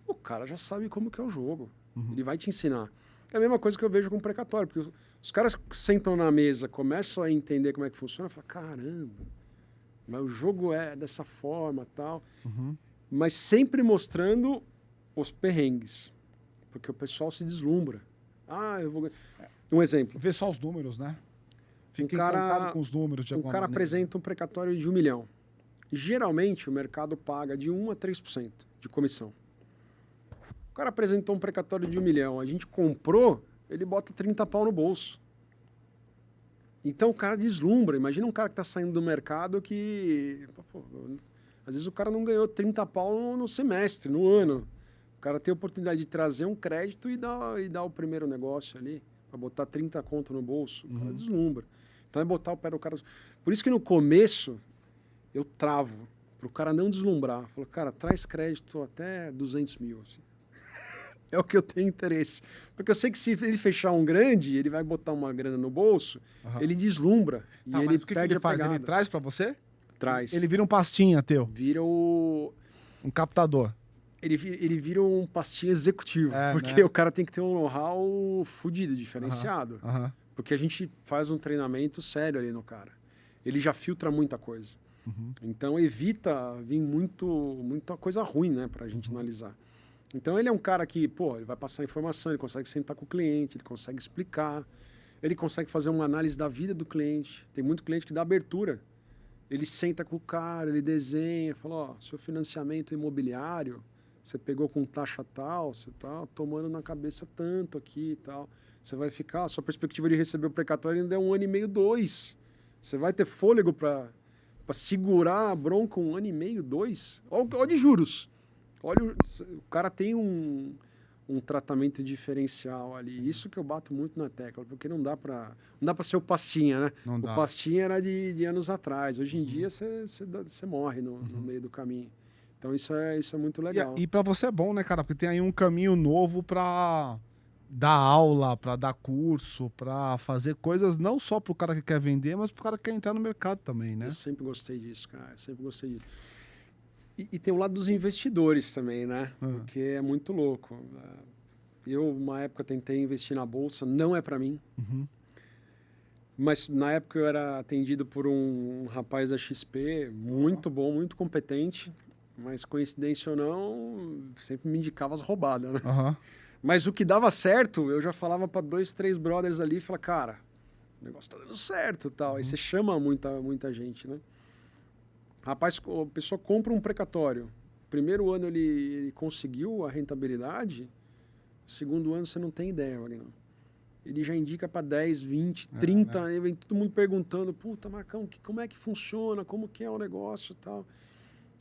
o cara já sabe como que é o jogo. Ele vai te ensinar. É a mesma coisa que eu vejo com o precatório, porque os caras sentam na mesa, começam a entender como é que funciona, e falam, caramba, mas o jogo é dessa forma e tal. Mas sempre mostrando os perrengues, porque o pessoal se deslumbra. Eu vou... Um exemplo. Vê só os números, né? Fica encantado com os números de alguma maneira. O cara maneira. apresenta um precatório de 1 milhão. Geralmente, o mercado paga de 1 a 3% de comissão. O cara apresentou um precatório de 1 milhão, a gente comprou, ele bota 30 pau no bolso. Então o cara deslumbra. Imagina um cara que está saindo do mercado que... às vezes o cara não ganhou 30 pau no semestre, no ano. O cara tem a oportunidade de trazer um crédito e dar o primeiro negócio ali, para botar 30 conto no bolso. O cara deslumbra. Então é botar o pé do cara... Por isso que no começo eu travo, para o cara não deslumbrar. Falo, cara, traz crédito até 200 mil, assim. É o que eu tenho interesse. Porque eu sei que se ele fechar um grande, ele vai botar uma grana no bolso, ele deslumbra e ele mas o que perde ele a faz? pegada. Ele traz para você? Traz. Ele vira um pastinha teu, Vira o... um captador. Ele vira um pastinho executivo. Porque né? o cara tem que ter um know-how fudido, diferenciado. Aham. Porque a gente faz um treinamento sério ali no cara. Ele já filtra muita coisa. Uhum. Então evita vir muita coisa ruim, né, pra gente analisar. Então ele é um cara que, pô, ele vai passar informação, ele consegue sentar com o cliente, ele consegue explicar, ele consegue fazer uma análise da vida do cliente. Tem muito cliente que dá abertura. Ele senta com o cara, ele desenha, fala, ó, seu financiamento imobiliário, você pegou com taxa tal, você tá tomando na cabeça tanto aqui e tal. Você vai ficar, sua perspectiva de receber o precatório ainda é 1 ano e meio, 2. Você vai ter fôlego para segurar a bronca 1 ano e meio, 2? Olha de juros. Olha, o cara tem um tratamento diferencial ali. Isso que eu bato muito na tecla, porque não dá para ser o pastinha, né? Não dá. O pastinha era de anos atrás. Hoje em dia você morre no meio do caminho. Então isso é muito legal. E para você é bom, né, cara? Porque tem aí um caminho novo para dar aula, para dar curso, para fazer coisas não só pro cara que quer vender, mas pro cara que quer entrar no mercado também, né? Eu sempre gostei disso, cara. Eu sempre gostei disso. E tem o lado dos investidores também, né? Porque é muito louco. Eu, uma época, tentei investir na bolsa. Não é para mim. Uhum. Mas, na época, eu era atendido por um rapaz da XP, muito bom, muito competente. Mas, coincidência ou não, sempre me indicava as roubadas, né? Uhum. Mas o que dava certo, eu já falava para 2, 3 brothers ali e falava, cara, o negócio tá dando certo e tal. Aí você chama muita gente, né? Rapaz, a pessoa compra um precatório. Primeiro ano ele conseguiu a rentabilidade, segundo ano você não tem ideia, Wagner. Ele já indica para 10, 20, 30, aí vem todo mundo perguntando, puta, Marcão, como é que funciona, como que é o negócio e tal.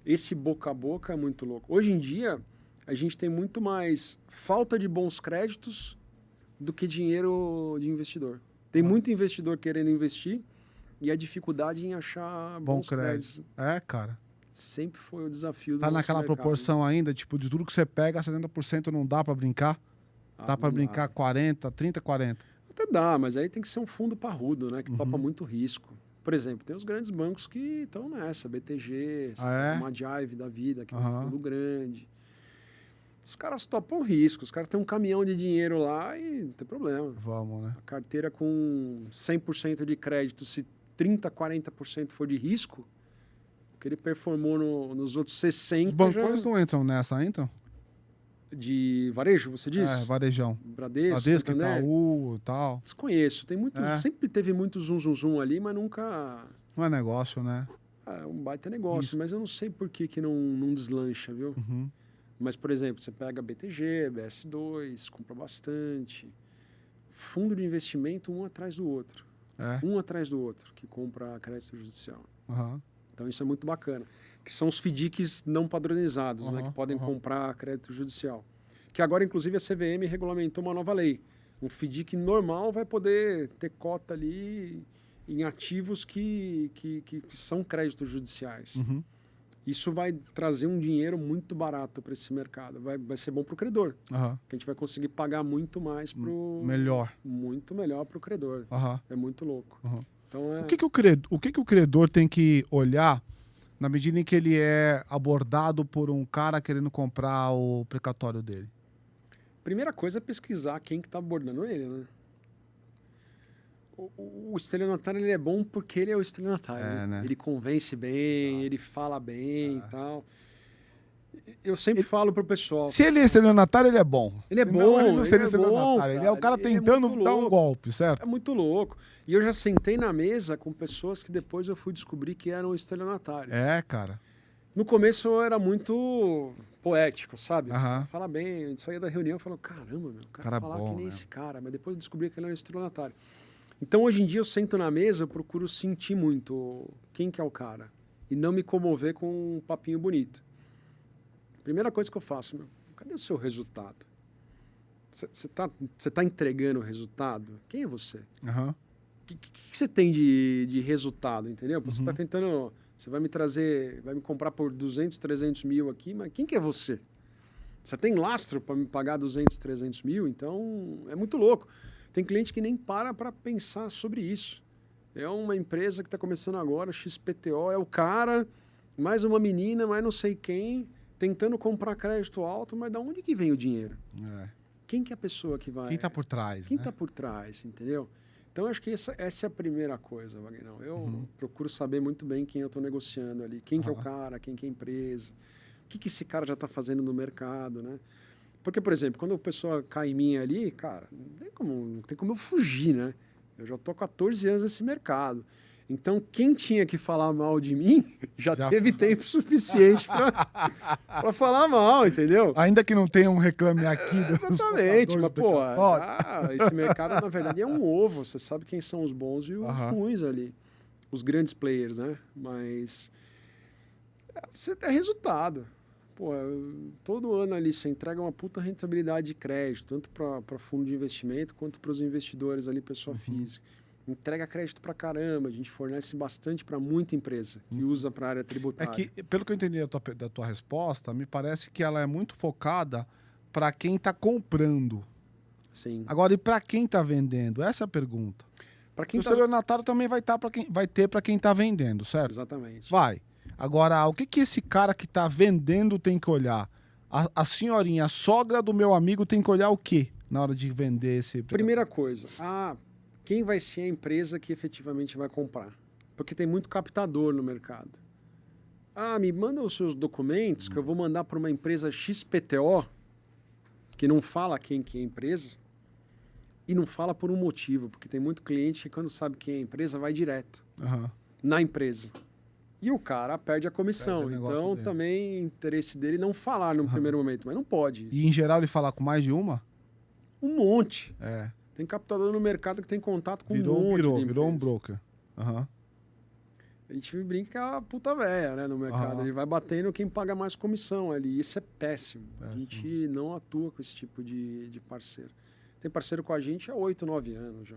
Esse boca a boca é muito louco. Hoje em dia, a gente tem muito mais falta de bons créditos do que dinheiro de investidor. Tem muito investidor querendo investir, e a dificuldade em achar bons créditos. É, cara. Sempre foi o desafio do Tá nosso naquela mercado, proporção ainda, tipo, de tudo que você pega, 70% não dá pra brincar? Dá pra brincar 40, 30, 40. Até dá, mas aí tem que ser um fundo parrudo, né? Que topa muito risco. Por exemplo, tem os grandes bancos que estão nessa, BTG, uma Jive da vida, que é um fundo grande. Os caras topam risco, os caras têm um caminhão de dinheiro lá e não tem problema. Vamos, né? A carteira com 100% de crédito, se 30%, 40% for de risco, o que ele performou nos outros 60%... Os bancões não entram nessa, entram? De varejo, você diz? É, varejão. Bradesco, Itaú e tal. Desconheço. Tem muitos, sempre teve muito zum ali, mas nunca... Não é negócio, né? É um baita negócio, mas eu não sei por que não deslancha, viu? Uhum. Mas, por exemplo, você pega BTG, BS2, compra bastante. Fundo de investimento um atrás do outro. Um atrás do outro, que compra crédito judicial. Uhum. Então isso é muito bacana. Que são os FDICs não padronizados, né, que podem comprar crédito judicial. Que agora, inclusive, a CVM regulamentou uma nova lei. Um FDIC normal vai poder ter cota ali em ativos que são créditos judiciais. Uhum. Isso vai trazer um dinheiro muito barato para esse mercado. Vai ser bom para o credor. Que a gente vai conseguir pagar muito mais para o... Melhor. Muito melhor para o credor. É muito louco. Então, O que o credor tem que olhar na medida em que ele é abordado por um cara querendo comprar o precatório dele? Primeira coisa é pesquisar quem que está abordando ele, né? O estelionatário ele é bom porque ele é o estelionatário. Né? Ele convence bem, ele fala bem e tal. Eu sempre falo pro pessoal... Se ele é estelionatário, ele é bom. Ele é bom, ele não seria estelionatário. Ele é o cara tentando dar um golpe, certo? É muito louco. E eu já sentei na mesa com pessoas que depois eu fui descobrir que eram estelionatários. É, cara. No começo eu era muito poético, sabe? Fala bem, eu saía da reunião e falava, caramba, meu, o cara falar que nem esse cara. Mas depois eu descobri que ele era um estelionatário. Então, hoje em dia, eu sento na mesa, eu procuro sentir muito quem que é o cara. E não me comover com um papinho bonito. Primeira coisa que eu faço, meu, cadê o seu resultado? Você tá entregando o resultado? Quem é você? O que você tem de resultado, entendeu? Você está tentando... Você vai me trazer... Vai me comprar por 200, 300 mil aqui, mas quem que é você? Você tem lastro para me pagar 200, 300 mil? Então, é muito louco. Tem cliente que nem para pensar sobre isso. É uma empresa que está começando agora, XPTO, é o cara, mais uma menina, mais não sei quem, tentando comprar crédito alto, mas da onde que vem o dinheiro? É. Quem que é a pessoa que vai... Quem tá por trás, Quem né? está por trás, entendeu? Então, eu acho que essa é a primeira coisa, Wagner. Eu procuro saber muito bem quem eu estou negociando ali, quem que é o cara, quem que é a empresa, o que esse cara já está fazendo no mercado, né? Porque, por exemplo, quando a pessoa cai em mim ali, cara, não tem como eu fugir, né? Eu já estou há 14 anos nesse mercado. Então, quem tinha que falar mal de mim já teve tempo suficiente para falar mal, entendeu? Ainda que não tenha um reclame aqui. Exatamente, mas, pô, esse mercado, na verdade, é um ovo. Você sabe quem são os bons e os ruins ali. Os grandes players, né? Mas você tem resultado. Pô, todo ano ali você entrega uma puta rentabilidade de crédito, tanto para fundo de investimento quanto para os investidores ali, pessoa física. Entrega crédito pra caramba, a gente fornece bastante para muita empresa que usa para a área tributária. É que, pelo que eu entendi da tua resposta, me parece que ela é muito focada para quem está comprando. Sim. Agora, e para quem está vendendo? Essa é a pergunta. Para quem o estelionatário também vai ter para quem está vendendo, certo? Exatamente. Vai. Agora, o que esse cara que está vendendo tem que olhar? A senhorinha, a sogra do meu amigo tem que olhar o quê na hora de vender esse... Primeira coisa, quem vai ser a empresa que efetivamente vai comprar? Porque tem muito captador no mercado. Me manda os seus documentos que eu vou mandar para uma empresa XPTO, que não fala quem que é a empresa, e não fala por um motivo, porque tem muito cliente que quando sabe quem é a empresa, vai direto na empresa. E o cara perde a comissão. Então, também, interesse dele não falar no primeiro momento, mas não pode. E, em geral, ele fala com mais de uma? Um monte. É. Tem captador no mercado que tem contato com um monte virou um broker. A gente brinca que é a puta véia, né, no mercado. Ele vai batendo quem paga mais comissão ali. Isso é péssimo. A gente não atua com esse tipo de parceiro. Tem parceiro com a gente há 8, 9 anos já.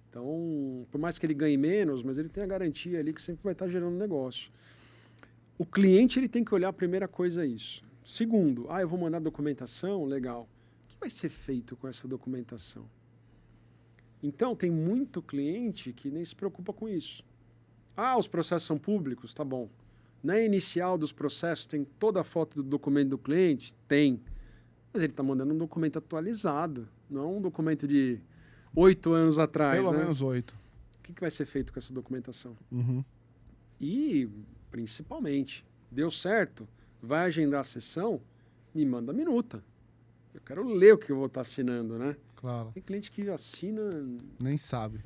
Então, por mais que ele ganhe menos, mas ele tem a garantia ali que sempre vai estar gerando negócio. O cliente ele tem que olhar a primeira coisa isso. Segundo, eu vou mandar documentação, legal. O que vai ser feito com essa documentação? Então, tem muito cliente que nem se preocupa com isso. Os processos são públicos? Tá bom. Na inicial dos processos tem toda a foto do documento do cliente? Tem. Mas ele está mandando um documento atualizado, não um documento de 8 anos atrás. Pelo menos 8. O que vai ser feito com essa documentação? E, principalmente, deu certo, vai agendar a sessão, me manda a minuta. Eu quero ler o que eu vou estar assinando, né? Claro. Tem cliente que assina... Nem sabe.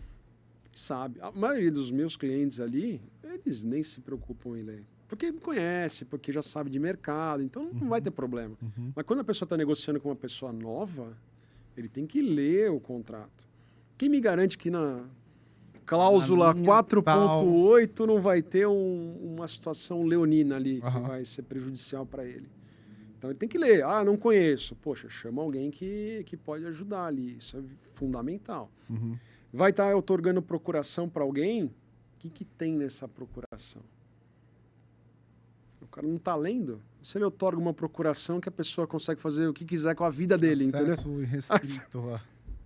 Sabe. A maioria dos meus clientes ali, eles nem se preocupam em ler. Porque me conhece, porque já sabe de mercado, então não vai ter problema. Mas quando a pessoa está negociando com uma pessoa nova, ele tem que ler o contrato. Quem me garante que na cláusula 4.8 não vai ter uma situação leonina ali, que vai ser prejudicial para ele? Então ele tem que ler. Não conheço. Poxa, chama alguém que pode ajudar ali. Isso é fundamental. Vai estar otorgando procuração para alguém? O que tem nessa procuração? O cara não está lendo? Se ele otorga uma procuração que a pessoa consegue fazer o que quiser com a vida dele, Acesso irrestrito.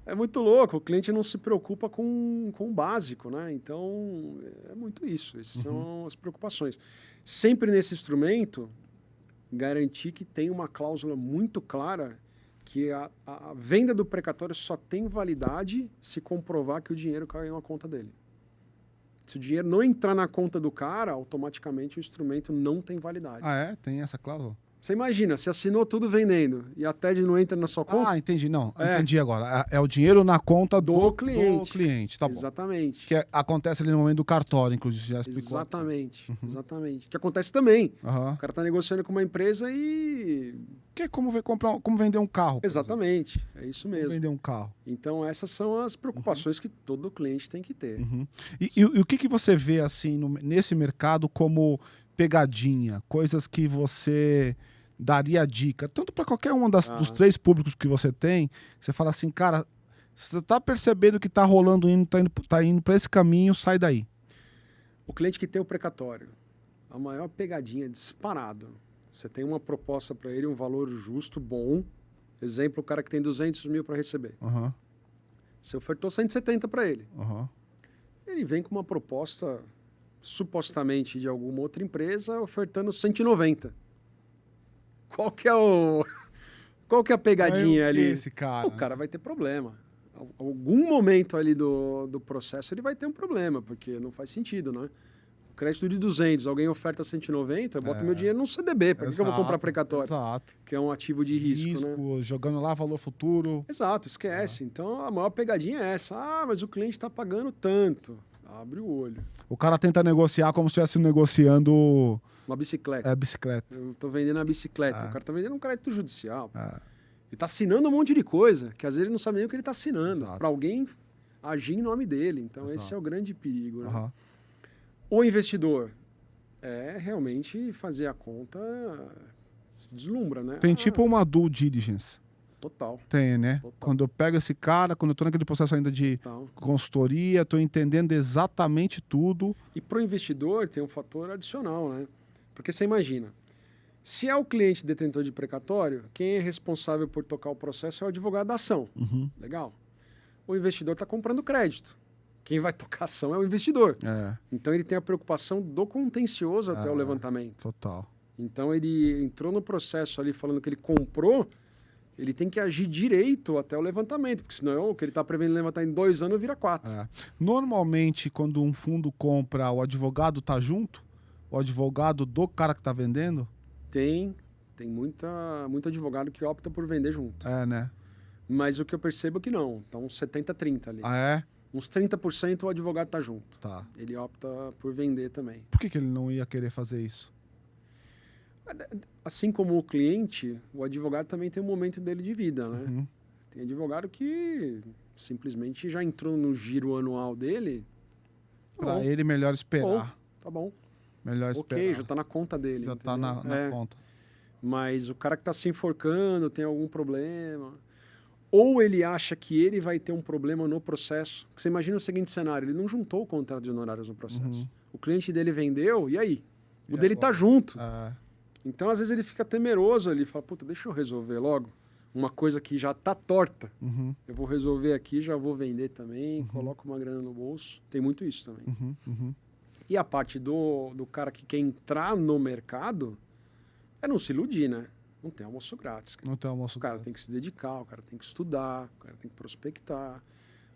É muito louco. O cliente não se preocupa com o básico, né? Então, é muito isso. Essas são as preocupações. Sempre nesse instrumento, garantir que tem uma cláusula muito clara que a venda do precatório só tem validade se comprovar que o dinheiro caiu na conta dele. Se o dinheiro não entrar na conta do cara, automaticamente o instrumento não tem validade. Tem essa cláusula? Você imagina, você assinou tudo vendendo e a TED não entra na sua conta? Entendi. Não, entendi agora. É o dinheiro na conta do cliente. Tá bom. Exatamente. Que acontece ali no momento do cartório, inclusive, já explicou. Exatamente. Que acontece também. O cara está negociando com uma empresa e... Que é como vender um carro. Exatamente, é isso mesmo. Como vender um carro. Então, essas são as preocupações que todo cliente tem que ter. E o que você vê, assim, nesse mercado como pegadinha? Coisas que você daria dica, tanto para qualquer um dos 3 públicos que você tem, você fala assim, cara, você está percebendo que está rolando, tá indo para esse caminho, sai daí. O cliente que tem o precatório, a maior pegadinha disparado. Você tem uma proposta para ele, um valor justo, bom. Exemplo, o cara que tem 200 mil para receber. Você ofertou 170 para ele. ele vem com uma proposta supostamente de alguma outra empresa ofertando 190. Qual que é a pegadinha Aí, o que ali? esse cara? O cara vai ter problema. Algum momento ali do processo ele vai ter um problema, porque não faz sentido, né? O crédito de 200, alguém oferta 190, bota meu dinheiro num CDB. Para que eu vou comprar precatório? Exato. Que é um ativo de risco, né? Jogando lá valor futuro. Exato, esquece. Então a maior pegadinha é essa. Ah, mas o cliente está pagando tanto. Abre o olho. O cara tenta negociar como se estivesse negociando Uma bicicleta. bicicleta. Eu tô vendendo a bicicleta. O cara tá vendendo um crédito judicial. É. Ele tá assinando um monte de coisa, que às vezes ele não sabe nem o que ele tá assinando. Exato. Para alguém agir em nome dele. Então Exato. esse é o grande perigo, né? Aham. O investidor é realmente fazer a conta, se deslumbra, né? Tem tipo uma due diligence. Total. Tem, né? Total. Quando eu pego esse cara, quando eu tô naquele processo ainda de Total. consultoria, tô entendendo exatamente tudo. E para o investidor tem um fator adicional, né? Porque você imagina, se é o cliente detentor de precatório, quem é responsável por tocar o processo é o advogado da ação. Uhum. Legal. O investidor está comprando crédito. Quem vai tocar a ação é o investidor. É, Então ele tem a preocupação do contencioso até o levantamento. total. Então ele entrou no processo ali falando que ele comprou, ele tem que agir direito até o levantamento, porque senão o que ele está prevendo levantar em 2 anos vira 4. É. Normalmente, quando um fundo compra, o advogado tá junto? O advogado do cara que tá vendendo? Tem muito advogado que opta por vender junto. É, né? Mas o que eu percebo é que não. Então, 70-30 ali. Ah, é? Uns 30% o advogado está junto. Tá. Ele opta por vender também. Por que ele não ia querer fazer isso? Assim como o cliente, o advogado também tem um momento dele de vida, né? Uhum. Tem advogado que simplesmente já entrou no giro anual dele. Pra Bom, ele, melhor esperar. tá bom. Melhor esperar. Ok, já está na conta dele. Já tá entendeu? na conta. Mas o cara que está se enforcando tem algum problema. Ou ele acha que ele vai ter um problema no processo. Porque você imagina o seguinte cenário: ele não juntou o contrato de honorários no processo. Uhum. O cliente dele vendeu, e aí? E O dele agora? está junto. É. Então, às vezes, ele fica temeroso ali. Fala, puta, deixa eu resolver logo. Uma coisa que já está torta. Uhum. Eu vou resolver aqui, já vou vender também. Coloco uma grana no bolso. Tem muito isso também. Uhum. Uhum. E a parte do cara que quer entrar no mercado é não se iludir, né? Não tem almoço grátis. Cara. Não tem almoço. O cara tem que se dedicar, o cara tem que estudar, o cara tem que prospectar,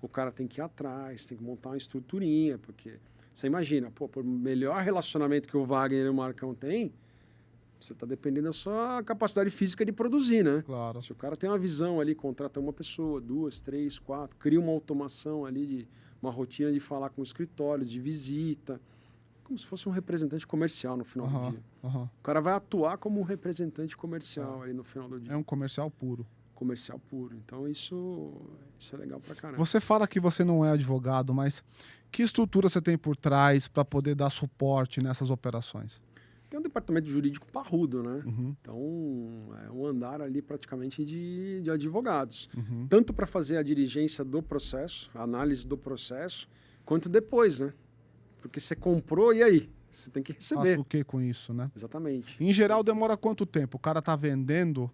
o cara tem que ir atrás, tem que montar uma estruturinha, porque você imagina, pô, por melhor relacionamento que o Wagner e o Marcão têm, você está dependendo da sua capacidade física de produzir, né? Claro. Se o cara tem uma visão ali, contrata uma pessoa, 2, 3, 4, cria uma automação ali, de uma rotina de falar com escritórios, de visita, como se fosse um representante comercial no final do dia. Uhum. O cara vai atuar como um representante comercial aí no final do dia. É um comercial puro. Comercial puro. Então isso é legal pra caramba. Você fala que você não é advogado, mas que estrutura você tem por trás para poder dar suporte nessas operações? Tem um departamento jurídico parrudo, né? Uhum. Então é um andar ali praticamente de advogados. Uhum. Tanto para fazer a diligência do processo, a análise do processo, quanto depois, né? Porque você comprou, e aí? Você tem que receber. Faço o que com isso, né? Exatamente. Em geral, demora quanto tempo? O cara tá vendendo,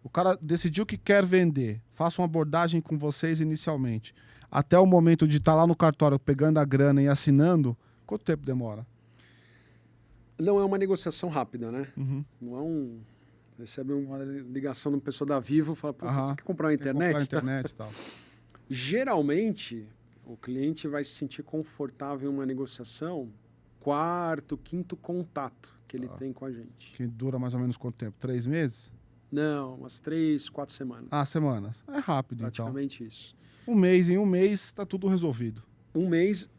o cara decidiu que quer vender, faça uma abordagem com vocês inicialmente. Até o momento de estar lá no cartório pegando a grana e assinando, quanto tempo demora? Não é uma negociação rápida, né? Uhum. Não é um... Recebe uma ligação de uma pessoa da Vivo e fala, pô, Aham. você quer comprar uma Quer internet? comprar internet e tal. Geralmente, o cliente vai se sentir confortável em uma negociação 4º, 5º contato que ele tem com a gente. Que dura mais ou menos quanto tempo? 3 meses? Não, umas 3, 4 semanas. Ah, semanas. É rápido, Praticamente isso. então. Em um mês está tudo resolvido. Um mês,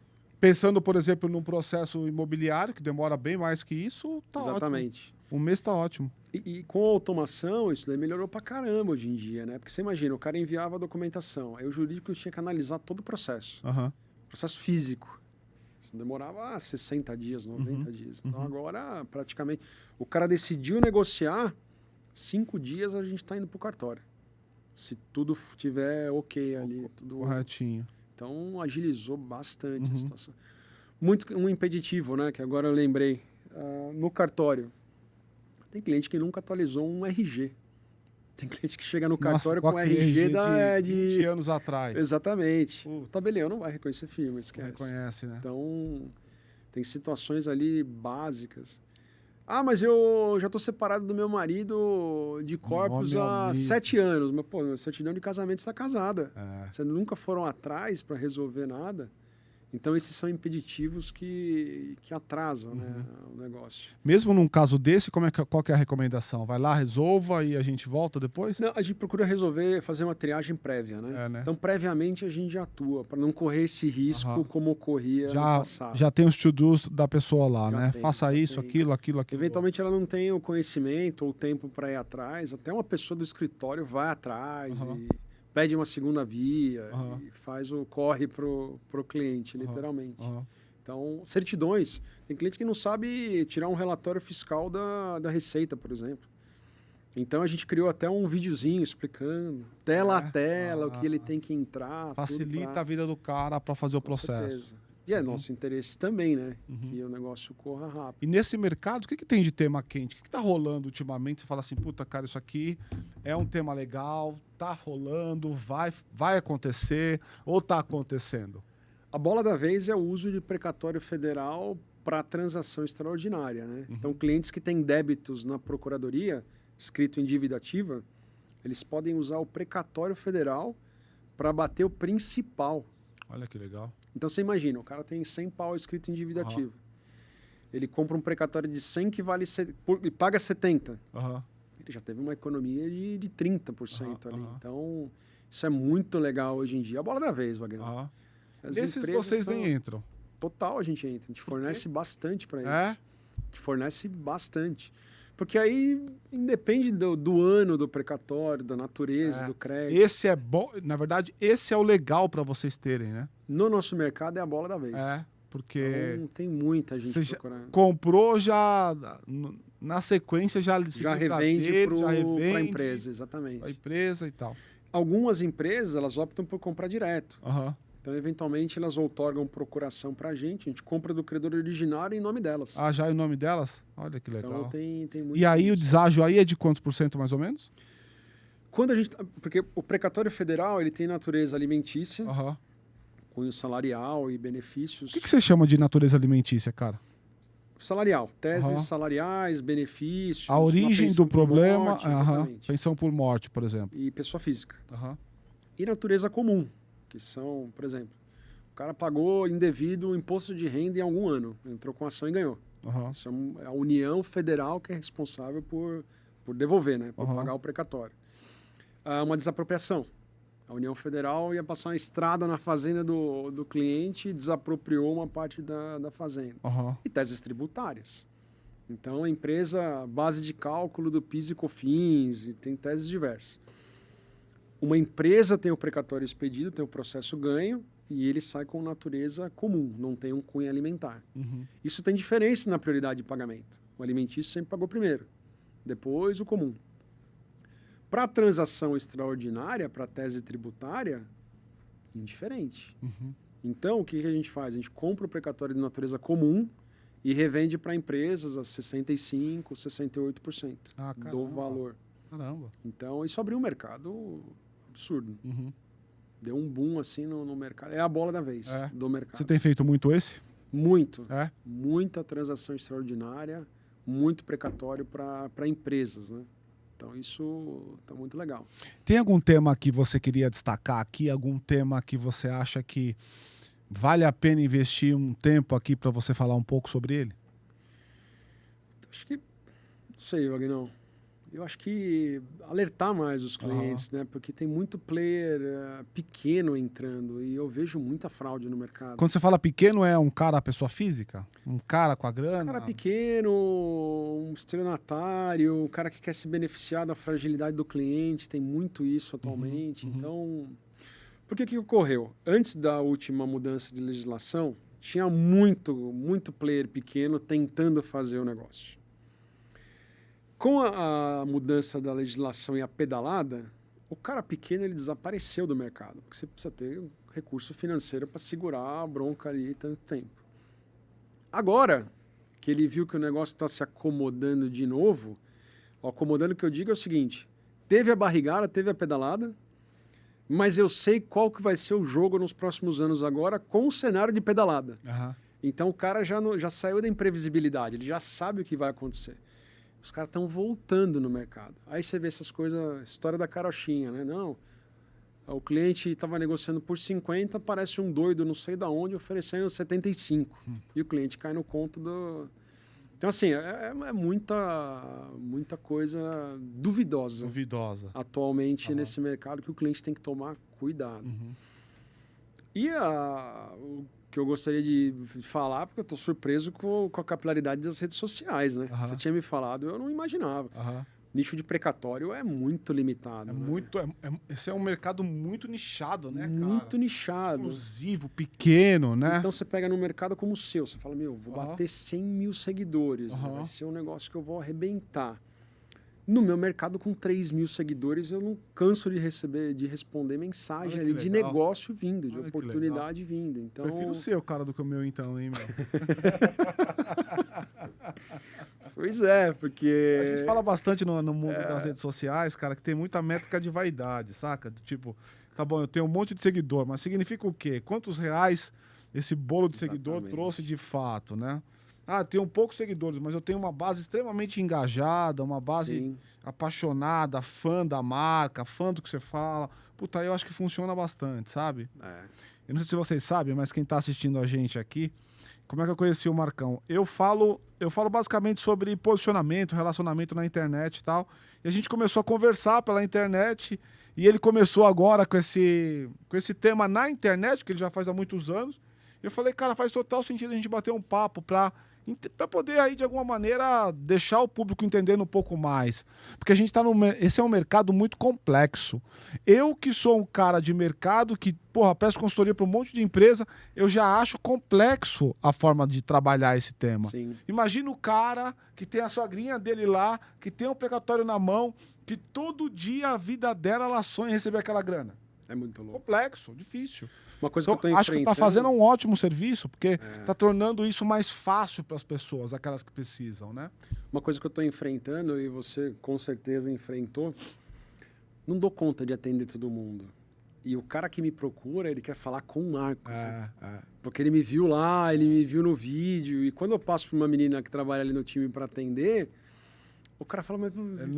Pensando, por exemplo, num processo imobiliário, que demora bem mais que isso, tá exatamente. ótimo. Um mês está ótimo. E com a automação, isso daí melhorou pra caramba hoje em dia, né? Porque você imagina, o cara enviava a documentação, aí o jurídico tinha que analisar todo o processo. Aham. Processo físico. Isso demorava 60 dias, 90 dias. Então agora, praticamente, o cara decidiu negociar, 5 dias a gente está indo para o cartório. Se tudo tiver ok ali, tudo Corretinho. Então agilizou bastante a situação. Muito um impeditivo, né? Que agora eu lembrei. No cartório, tem cliente que nunca atualizou um RG. Tem cliente que chega no Nossa, cartório qual com que é RG de 20 anos atrás. Exatamente. Putz. O tabelião não vai reconhecer firma, Não esquece. reconhece, né? Então, tem situações ali básicas. Ah, mas eu já estou separado do meu marido de corpos Nome há mesmo. 7 anos. Mas, pô, na certidão de casamento está casada. É. Vocês nunca foram atrás para resolver nada. Então, esses são impeditivos que atrasam né, o negócio. Mesmo num caso desse, qual que é a recomendação? Vai lá, resolva e a gente volta depois? Não, a gente procura resolver, fazer uma triagem prévia, né? É, né? Então, previamente, a gente já atua, para não correr esse risco como ocorria no passado. Já tem os to-dos da pessoa lá, Já né? tem, Faça já isso, tem. aquilo. Eventualmente, ela não tem o conhecimento ou o tempo para ir atrás. Até uma pessoa do escritório vai atrás e pede uma segunda via e faz o corre pro cliente, literalmente. Então, certidões. Tem cliente que não sabe tirar um relatório fiscal da Receita, por exemplo. Então, a gente criou até um videozinho explicando, tela a tela, o que ele tem que entrar. Facilita a vida do cara para fazer o processo. Certeza. E é nosso interesse também, né? Que o negócio corra rápido. E nesse mercado, o que tem de tema quente? O que tá rolando ultimamente? Você fala assim, puta, cara, isso aqui é um tema legal, tá rolando, vai acontecer ou tá acontecendo? A bola da vez é o uso de precatório federal para transação extraordinária, né? Então, clientes que têm débitos na procuradoria, escrito em dívida ativa, eles podem usar o precatório federal para bater o principal. Olha que legal. Então, você imagina, o cara tem 100 pau escrito em dívida ativa. Ele compra um precatório de 100 que vale e paga 70. Ele já teve uma economia de 30% ali. Então, isso é muito legal hoje em dia. A bola da vez, Wagner. Esses vocês nem entram. Total, a gente entra. A gente fornece bastante para eles. É? A gente fornece bastante. Porque aí independe do ano do precatório, da natureza, do crédito. Esse é bom. Na verdade, esse é o legal para vocês terem, né? No nosso mercado é a bola da vez. É, porque então, tem muita gente você procurando. comprou já na sequência já revende para a empresa, exatamente. A empresa e tal. Algumas empresas elas optam por comprar direto. Então, eventualmente, elas outorgam procuração para a gente compra do credor originário em nome delas. Ah, já é o nome delas? Olha que legal. Então, tem muito e aí, isso. o deságio aí é de quantos por cento, mais ou menos? Quando a gente... Porque o precatório federal, ele tem natureza alimentícia, cunho salarial e benefícios. O que você chama de natureza alimentícia, cara? Salarial. Teses salariais, benefícios. A origem do problema... Morte, pensão por morte, por exemplo. E pessoa física. E natureza comum. Que são, por exemplo, o cara pagou indevido o imposto de renda em algum ano, entrou com ação e ganhou. Isso é a União Federal que é responsável por devolver, né, por pagar o precatório. Uma desapropriação. A União Federal ia passar uma estrada na fazenda do cliente e desapropriou uma parte da fazenda. E teses tributárias. Então, a empresa, base de cálculo do PIS e COFINS, e tem teses diversas. Uma empresa tem o precatório expedido, tem o processo ganho, e ele sai com natureza comum, não tem um cunho alimentar. Isso tem diferença na prioridade de pagamento. O alimentício sempre pagou primeiro, depois o comum. Para a transação extraordinária, para a tese tributária, indiferente. Então, o que a gente faz? A gente compra o precatório de natureza comum e revende para empresas a 65%, 68% do valor. Caramba. Então, isso abriu um mercado absurdo. Deu um boom assim no mercado. É a bola da vez do mercado. Você tem feito muito esse? Muito. Muita transação extraordinária, muito precatório para empresas, né? Então, isso está muito legal. Tem algum tema que você queria destacar aqui? Algum tema que você acha que vale a pena investir um tempo aqui para você falar um pouco sobre ele? Acho que... Não sei, Wagnão. Eu acho que alertar mais os clientes, né? Porque tem muito player pequeno entrando e eu vejo muita fraude no mercado. Quando você fala pequeno, é um cara, pessoa física? Um cara com a grana? Um cara pequeno, um estelionatário, um cara que quer se beneficiar da fragilidade do cliente, tem muito isso atualmente. Então, por que ocorreu? Antes da última mudança de legislação, tinha muito player pequeno tentando fazer o negócio. Com a mudança da legislação e a pedalada, o cara pequeno ele desapareceu do mercado, porque você precisa ter um recurso financeiro para segurar a bronca ali tanto tempo. Agora que ele viu que o negócio está se acomodando de novo, acomodando que eu digo é o seguinte, teve a barrigada, teve a pedalada, mas eu sei qual que vai ser o jogo nos próximos anos agora com o cenário de pedalada. Aham. Então o cara já saiu da imprevisibilidade, ele já sabe o que vai acontecer. Os caras estão voltando no mercado. Aí você vê essas coisas, história da carochinha, né? Não, o cliente estava negociando por 50, parece um doido não sei da onde oferecendo 75. E o cliente cai no conto do... Então, assim, é muita coisa duvidosa atualmente nesse mercado que o cliente tem que tomar cuidado. E o que eu gostaria de falar, porque eu estou surpreso com a capilaridade das redes sociais, né? Você tinha me falado, eu não imaginava. Nicho de precatório é muito limitado. Esse é um mercado muito nichado, né, cara? Muito nichado. Exclusivo, pequeno, né? Então você pega num mercado como o seu, você fala, vou bater 100 mil seguidores, vai ser um negócio que eu vou arrebentar. No meu mercado com 3 mil seguidores, eu não canso de responder mensagem ali de negócio vindo, de oportunidade vindo. Então... Prefiro o seu, cara, do que o meu então, hein, meu? Pois é, porque... A gente fala bastante no mundo das redes sociais, cara, que tem muita métrica de vaidade, saca? Tipo, tá bom, eu tenho um monte de seguidor, mas significa o quê? Quantos reais esse bolo de seguidor trouxe de fato, né? Ah, tenho poucos seguidores, mas eu tenho uma base extremamente engajada, uma base apaixonada, fã da marca, fã do que você fala. Puta, aí eu acho que funciona bastante, sabe? Eu não sei se vocês sabem, mas quem tá assistindo a gente aqui, como é que eu conheci o Marcão? Eu falo basicamente sobre posicionamento, relacionamento na internet e tal. E a gente começou a conversar pela internet e ele começou agora com esse tema na internet, que ele já faz há muitos anos. E eu falei, cara, faz total sentido a gente bater um papo para poder aí, de alguma maneira, deixar o público entendendo um pouco mais. Porque a gente tá esse é um mercado muito complexo. Eu que sou um cara de mercado que, presto consultoria para um monte de empresa, eu já acho complexo a forma de trabalhar esse tema. Imagina o cara que tem a sogrinha dele lá, que tem um precatório na mão, que todo dia a vida dela, ela sonha em receber aquela grana. É muito louco. Complexo, difícil. Uma coisa Então, que eu tô acho que está fazendo um ótimo serviço, porque está tornando isso mais fácil para as pessoas, aquelas que precisam, né? Uma coisa que eu estou enfrentando, e você com certeza enfrentou, não dou conta de atender todo mundo. E o cara que me procura, ele quer falar com o Marcos. Porque ele me viu lá, ele me viu no vídeo, e quando eu passo para uma menina que trabalha ali no time para atender... O cara fala, mas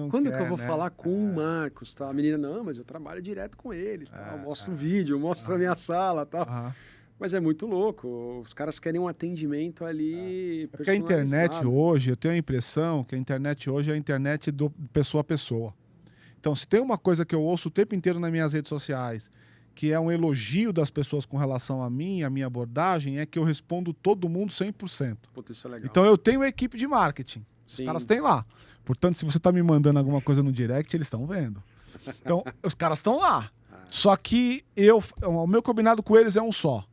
quando que eu vou falar com o Marcos? Tá? A menina, não, mas eu trabalho direto com ele. Tá? Mostro o vídeo, mostro a minha sala. Tá? Mas é muito louco. Os caras querem um atendimento ali porque a internet hoje, eu tenho a impressão que a internet hoje é a internet do pessoa a pessoa. Então, se tem uma coisa que eu ouço o tempo inteiro nas minhas redes sociais, que é um elogio das pessoas com relação a mim, a minha abordagem, é que eu respondo todo mundo 100%. Puta, isso é legal. Então, eu tenho equipe de marketing. Os caras têm lá. Portanto, se você está me mandando alguma coisa no direct, eles estão vendo. Então, os caras estão lá. Só que o meu combinado com eles é um só.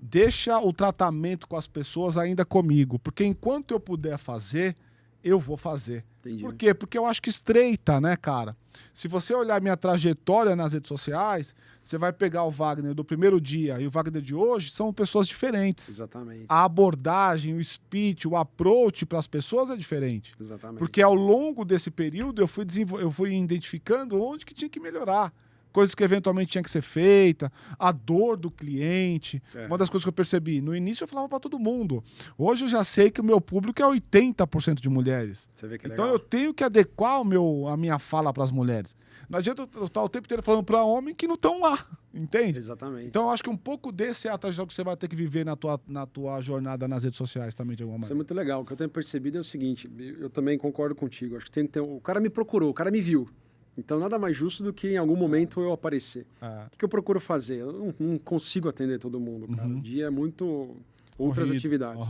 Deixa o tratamento com as pessoas ainda comigo. Porque enquanto eu puder fazer, eu vou fazer. Entendi. Por quê? Porque eu acho que estreita, né, cara? Se você olhar minha trajetória nas redes sociais, você vai pegar o Wagner do primeiro dia e o Wagner de hoje, são pessoas diferentes. Exatamente. A abordagem, o speech, o approach para as pessoas é diferente. Exatamente. Porque ao longo desse período eu fui identificando onde que tinha que melhorar. Coisas que eventualmente tinha que ser feita, a dor do cliente. Uma das coisas que eu percebi, no início eu falava para todo mundo. Hoje eu já sei que o meu público é 80% de mulheres. Você vê que é então legal. Eu tenho que adequar a minha fala para as mulheres. Não adianta eu estar o tempo inteiro falando para homens que não estão lá, entende? Exatamente. Então eu acho que um pouco desse é a trajetória que você vai ter que viver na tua jornada nas redes sociais também, de alguma maneira. Isso é muito legal. O que eu tenho percebido é o seguinte, eu também concordo contigo. Acho que tem que ter... O cara me procurou, o cara me viu. Então, nada mais justo do que em algum momento eu aparecer. O que eu procuro fazer? Eu não consigo atender todo mundo, cara. O dia é muito outras atividades.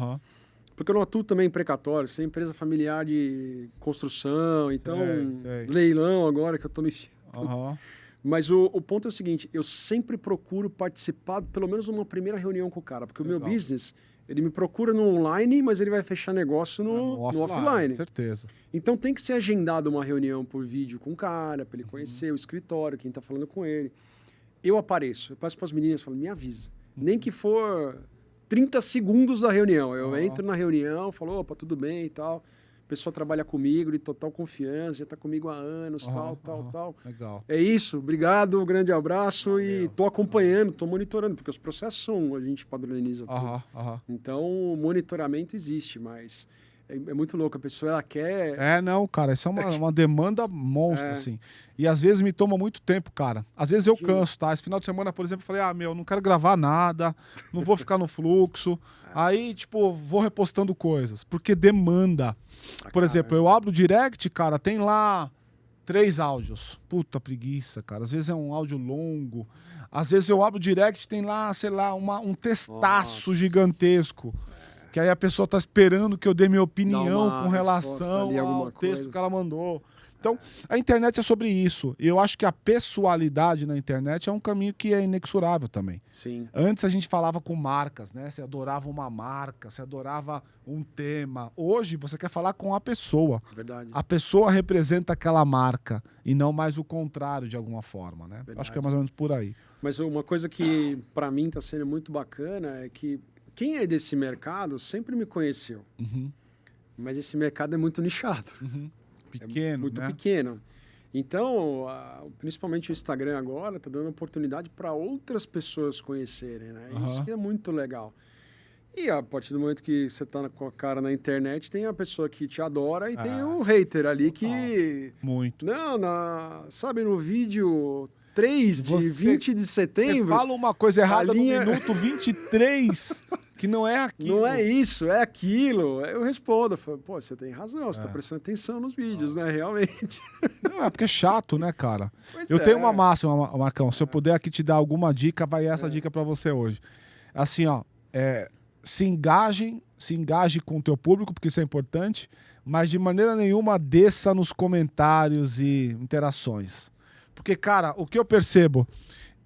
Porque eu não atuo também em precatório, sem empresa familiar de construção, então, leilão agora que eu estou mexendo. Mas o ponto é o seguinte, eu sempre procuro participar, pelo menos numa primeira reunião com o cara, porque o meu business... Ele me procura no online, mas ele vai fechar negócio no offline. Certeza. Então tem que ser agendado uma reunião por vídeo com o cara, para ele conhecer o escritório, quem está falando com ele. Eu apareço, eu passo para as meninas e falo, me avisa. Nem que for 30 segundos da reunião. Eu entro na reunião, falo, opa, tudo bem e tal. pessoa trabalha comigo de total confiança, já está comigo há anos, tal. Legal. É isso, obrigado, um grande abraço. Valeu. E estou acompanhando, estou monitorando, porque os processos são, a gente padroniza tudo. Então, o monitoramento existe, mas é muito louco, a pessoa ela quer... Não, cara, isso é uma demanda monstra, assim. E às vezes me toma muito tempo, cara. Às vezes eu canso, tá? Esse final de semana, por exemplo, eu falei, não quero gravar nada, não vou ficar no fluxo. Aí, tipo, vou repostando coisas, porque demanda. Por exemplo, eu abro o direct, cara, tem lá 3 áudios. Puta preguiça, cara. Às vezes é um áudio longo. Às vezes eu abro o direct, tem lá, sei lá, um textaço gigantesco. Que aí a pessoa tá esperando que eu dê minha opinião com relação ao texto que ela mandou. Então, a internet é sobre isso. E eu acho que a pessoalidade na internet é um caminho que é inexorável também. Sim. Antes a gente falava com marcas, né? Você adorava uma marca, você adorava um tema. Hoje você quer falar com a pessoa. Verdade. A pessoa representa aquela marca e não mais o contrário de alguma forma, né? Acho que é mais ou menos por aí. Mas uma coisa que para mim tá sendo muito bacana é que quem é desse mercado sempre me conheceu. Mas esse mercado é muito nichado. Pequeno, muito né? pequeno. Então, principalmente o Instagram agora está dando oportunidade para outras pessoas conhecerem, né? Isso que é muito legal. E a partir do momento que você está com a cara na internet, tem a pessoa que te adora e tem o hater ali que... Muito. Não, sabe, no vídeo 3 de 20 de setembro... Você fala uma coisa errada no minuto 23... Que não é aquilo. Não é isso, é aquilo. Eu respondo, eu falo, pô, você tem razão, você está prestando atenção nos vídeos, né? Realmente. Não, é porque é chato, né, cara? Pois eu tenho uma máxima, Marcão. Se eu puder aqui te dar alguma dica, vai essa dica para você hoje. Assim, ó, se engaje com o teu público, porque isso é importante, mas de maneira nenhuma desça nos comentários e interações. Porque, cara, o que eu percebo,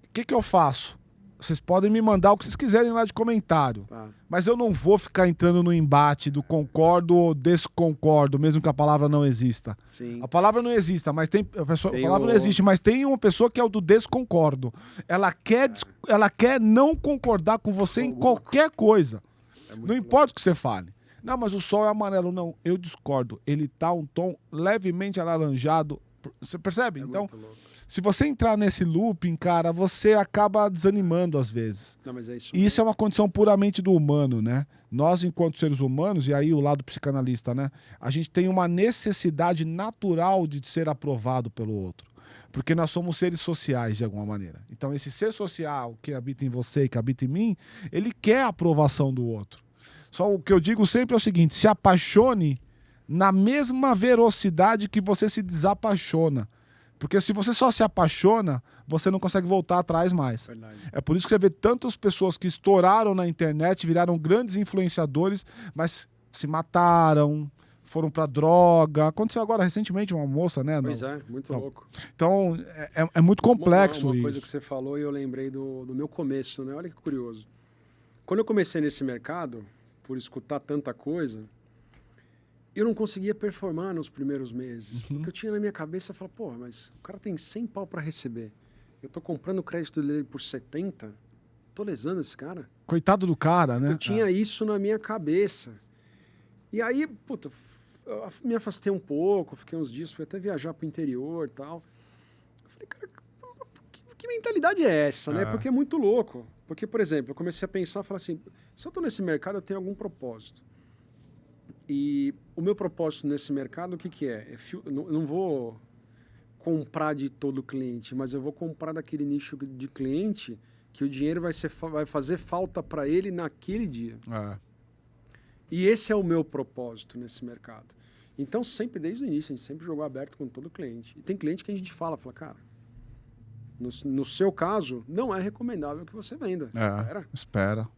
o que eu faço? Vocês podem me mandar o que vocês quiserem lá de comentário. Mas eu não vou ficar entrando no embate do concordo ou desconcordo, mesmo que a palavra não exista. Sim. A palavra não existe, mas a palavra não existe, mas tem uma pessoa que é o do desconcordo. Ela quer não concordar com você em qualquer coisa. Não importa o que você fale. Não, mas o sol é amarelo. Não, eu discordo. Ele tá um tom levemente alaranjado. Você percebe? Então, se você entrar nesse looping, cara, você acaba desanimando às vezes. Não, mas é isso. E isso é uma condição puramente do humano, né? Nós, enquanto seres humanos, e aí o lado psicanalista, né? A gente tem uma necessidade natural de ser aprovado pelo outro. Porque nós somos seres sociais, de alguma maneira. Então, esse ser social que habita em você e que habita em mim, ele quer a aprovação do outro. Só o que eu digo sempre é o seguinte, se apaixone na mesma velocidade que você se desapaixona. Porque se você só se apaixona, você não consegue voltar atrás mais. Verdade. É por isso que você vê tantas pessoas que estouraram na internet, viraram grandes influenciadores, mas se mataram, foram pra droga. Aconteceu agora recentemente uma moça, né? Pois é, muito louco. Então, é muito complexo uma isso. coisa que você falou e eu lembrei do meu começo, né? Olha que curioso. Quando eu comecei nesse mercado, por escutar tanta coisa, eu não conseguia performar nos primeiros meses. Porque eu tinha na minha cabeça, eu falava, pô, mas o cara tem 100 pau para receber. Eu tô comprando o crédito dele por 70, tô lesando esse cara. Coitado do cara, né? Eu tinha isso na minha cabeça. E aí, puta, eu me afastei um pouco, fiquei uns dias, fui até viajar pro interior e tal. Eu falei, cara, que mentalidade é essa, né? Porque é muito louco. Porque, por exemplo, eu comecei a pensar, falar assim, se eu tô nesse mercado, eu tenho algum propósito. E o meu propósito nesse mercado, o que é? Eu não vou comprar de todo cliente, mas eu vou comprar daquele nicho de cliente que o dinheiro vai fazer falta para ele naquele dia. E esse é o meu propósito nesse mercado. Então, sempre, desde o início, a gente sempre jogou aberto com todo cliente. E tem cliente que a gente fala, cara, no seu caso, não é recomendável que você venda. Espera.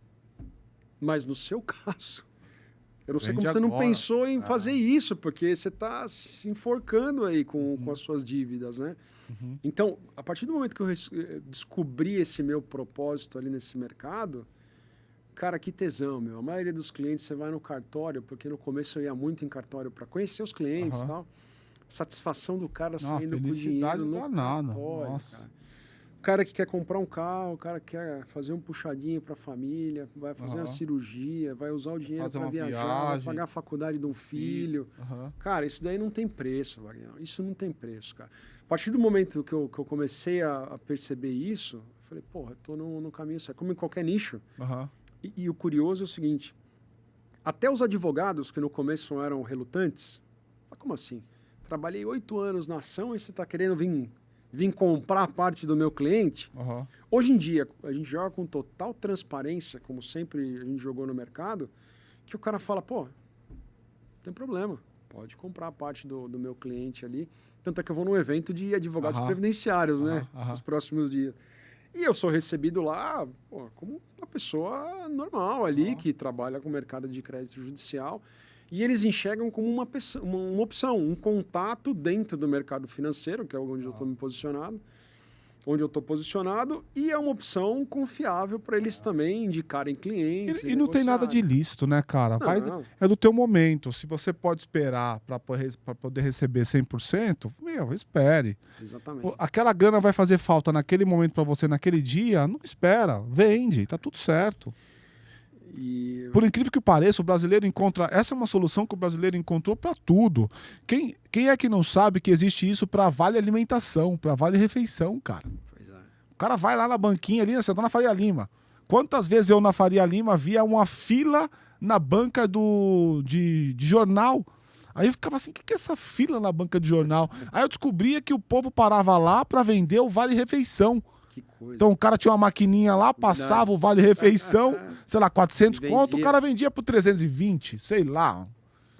Mas no seu caso... Eu não sei Vende como você não agora. pensou em fazer isso, porque você está se enforcando aí com as suas dívidas, né? Então, a partir do momento que eu descobri esse meu propósito ali nesse mercado, cara, que tesão, meu. A maioria dos clientes, você vai no cartório, porque no começo eu ia muito em cartório para conhecer os clientes e tal. Satisfação do cara saindo com dinheiro no cartório, Nossa. cara. O cara que quer comprar um carro, o cara que quer fazer um puxadinho para a família, vai fazer uma cirurgia, vai usar o dinheiro para viajar, vai pagar a faculdade de um filho. Cara, isso daí não tem preço, Wagner. Isso não tem preço, cara. A partir do momento que eu comecei a perceber isso, eu falei, porra, eu tô no caminho certo. Como em qualquer nicho. E o curioso é o seguinte, até os advogados, que no começo eram relutantes, como assim? Trabalhei 8 anos na ação e você está querendo vir comprar parte do meu cliente? Hoje em dia, a gente joga com total transparência, como sempre a gente jogou no mercado, que o cara fala, pô, não tem problema, pode comprar parte do meu cliente ali. Tanto é que eu vou num evento de advogados previdenciários, né? Nos próximos dias. E eu sou recebido lá, pô, como uma pessoa normal ali, que trabalha com o mercado de crédito judicial. E eles enxergam como uma opção, um contato dentro do mercado financeiro, que é onde eu estou posicionado, e é uma opção confiável para eles também indicarem clientes. E não tem nada de ilícito, né, cara? É do teu momento. Se você pode esperar para poder receber 100%, espere. Exatamente. Aquela grana vai fazer falta naquele momento para você, naquele dia, não espera, vende, tá tudo certo. Por incrível que pareça, o brasileiro encontra... Essa é uma solução que o brasileiro encontrou para tudo. Quem é que não sabe que existe isso para vale alimentação, para vale refeição, cara? Pois é. O cara vai lá na banquinha ali, você tá na Faria Lima. Quantas vezes eu na Faria Lima via uma fila na banca de jornal? Aí eu ficava assim, o que é essa fila na banca de jornal? Aí eu descobria que o povo parava lá para vender o vale refeição. Que coisa. Então o cara tinha uma maquininha lá, passava o vale-refeição, sei lá, 400 conto, o cara vendia por 320, sei lá.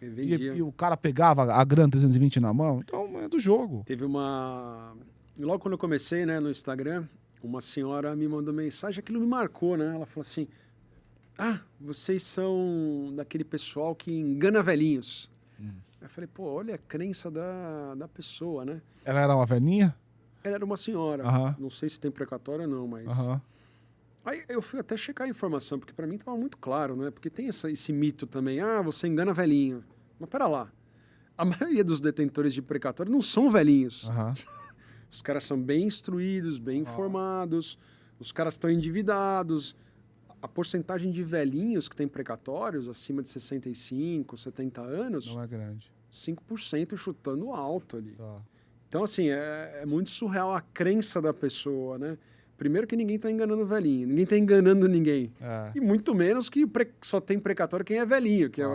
E o cara pegava a grana 320 na mão. Então é do jogo. Teve uma... Logo quando eu comecei, né, no Instagram, uma senhora me mandou mensagem, aquilo me marcou, né? Ela falou assim, vocês são daquele pessoal que engana velhinhos. Eu falei, pô, olha a crença da pessoa, né? Ela era uma velhinha? Ela era uma senhora, não sei se tem precatório ou não, mas... Aí eu fui até checar a informação, porque para mim estava muito claro, né? Porque tem esse mito também, você engana velhinho. Mas pera lá, a maioria dos detentores de precatório não são velhinhos. Os caras são bem instruídos, bem informados, os caras estão endividados. A porcentagem de velhinhos que tem precatórios, acima de 65, 70 anos... Não é grande. 5% chutando alto ali. Então, assim, é muito surreal a crença da pessoa, né? Primeiro que ninguém está enganando o velhinho, ninguém está enganando ninguém. E muito menos que só tem precatório quem é velhinho, que é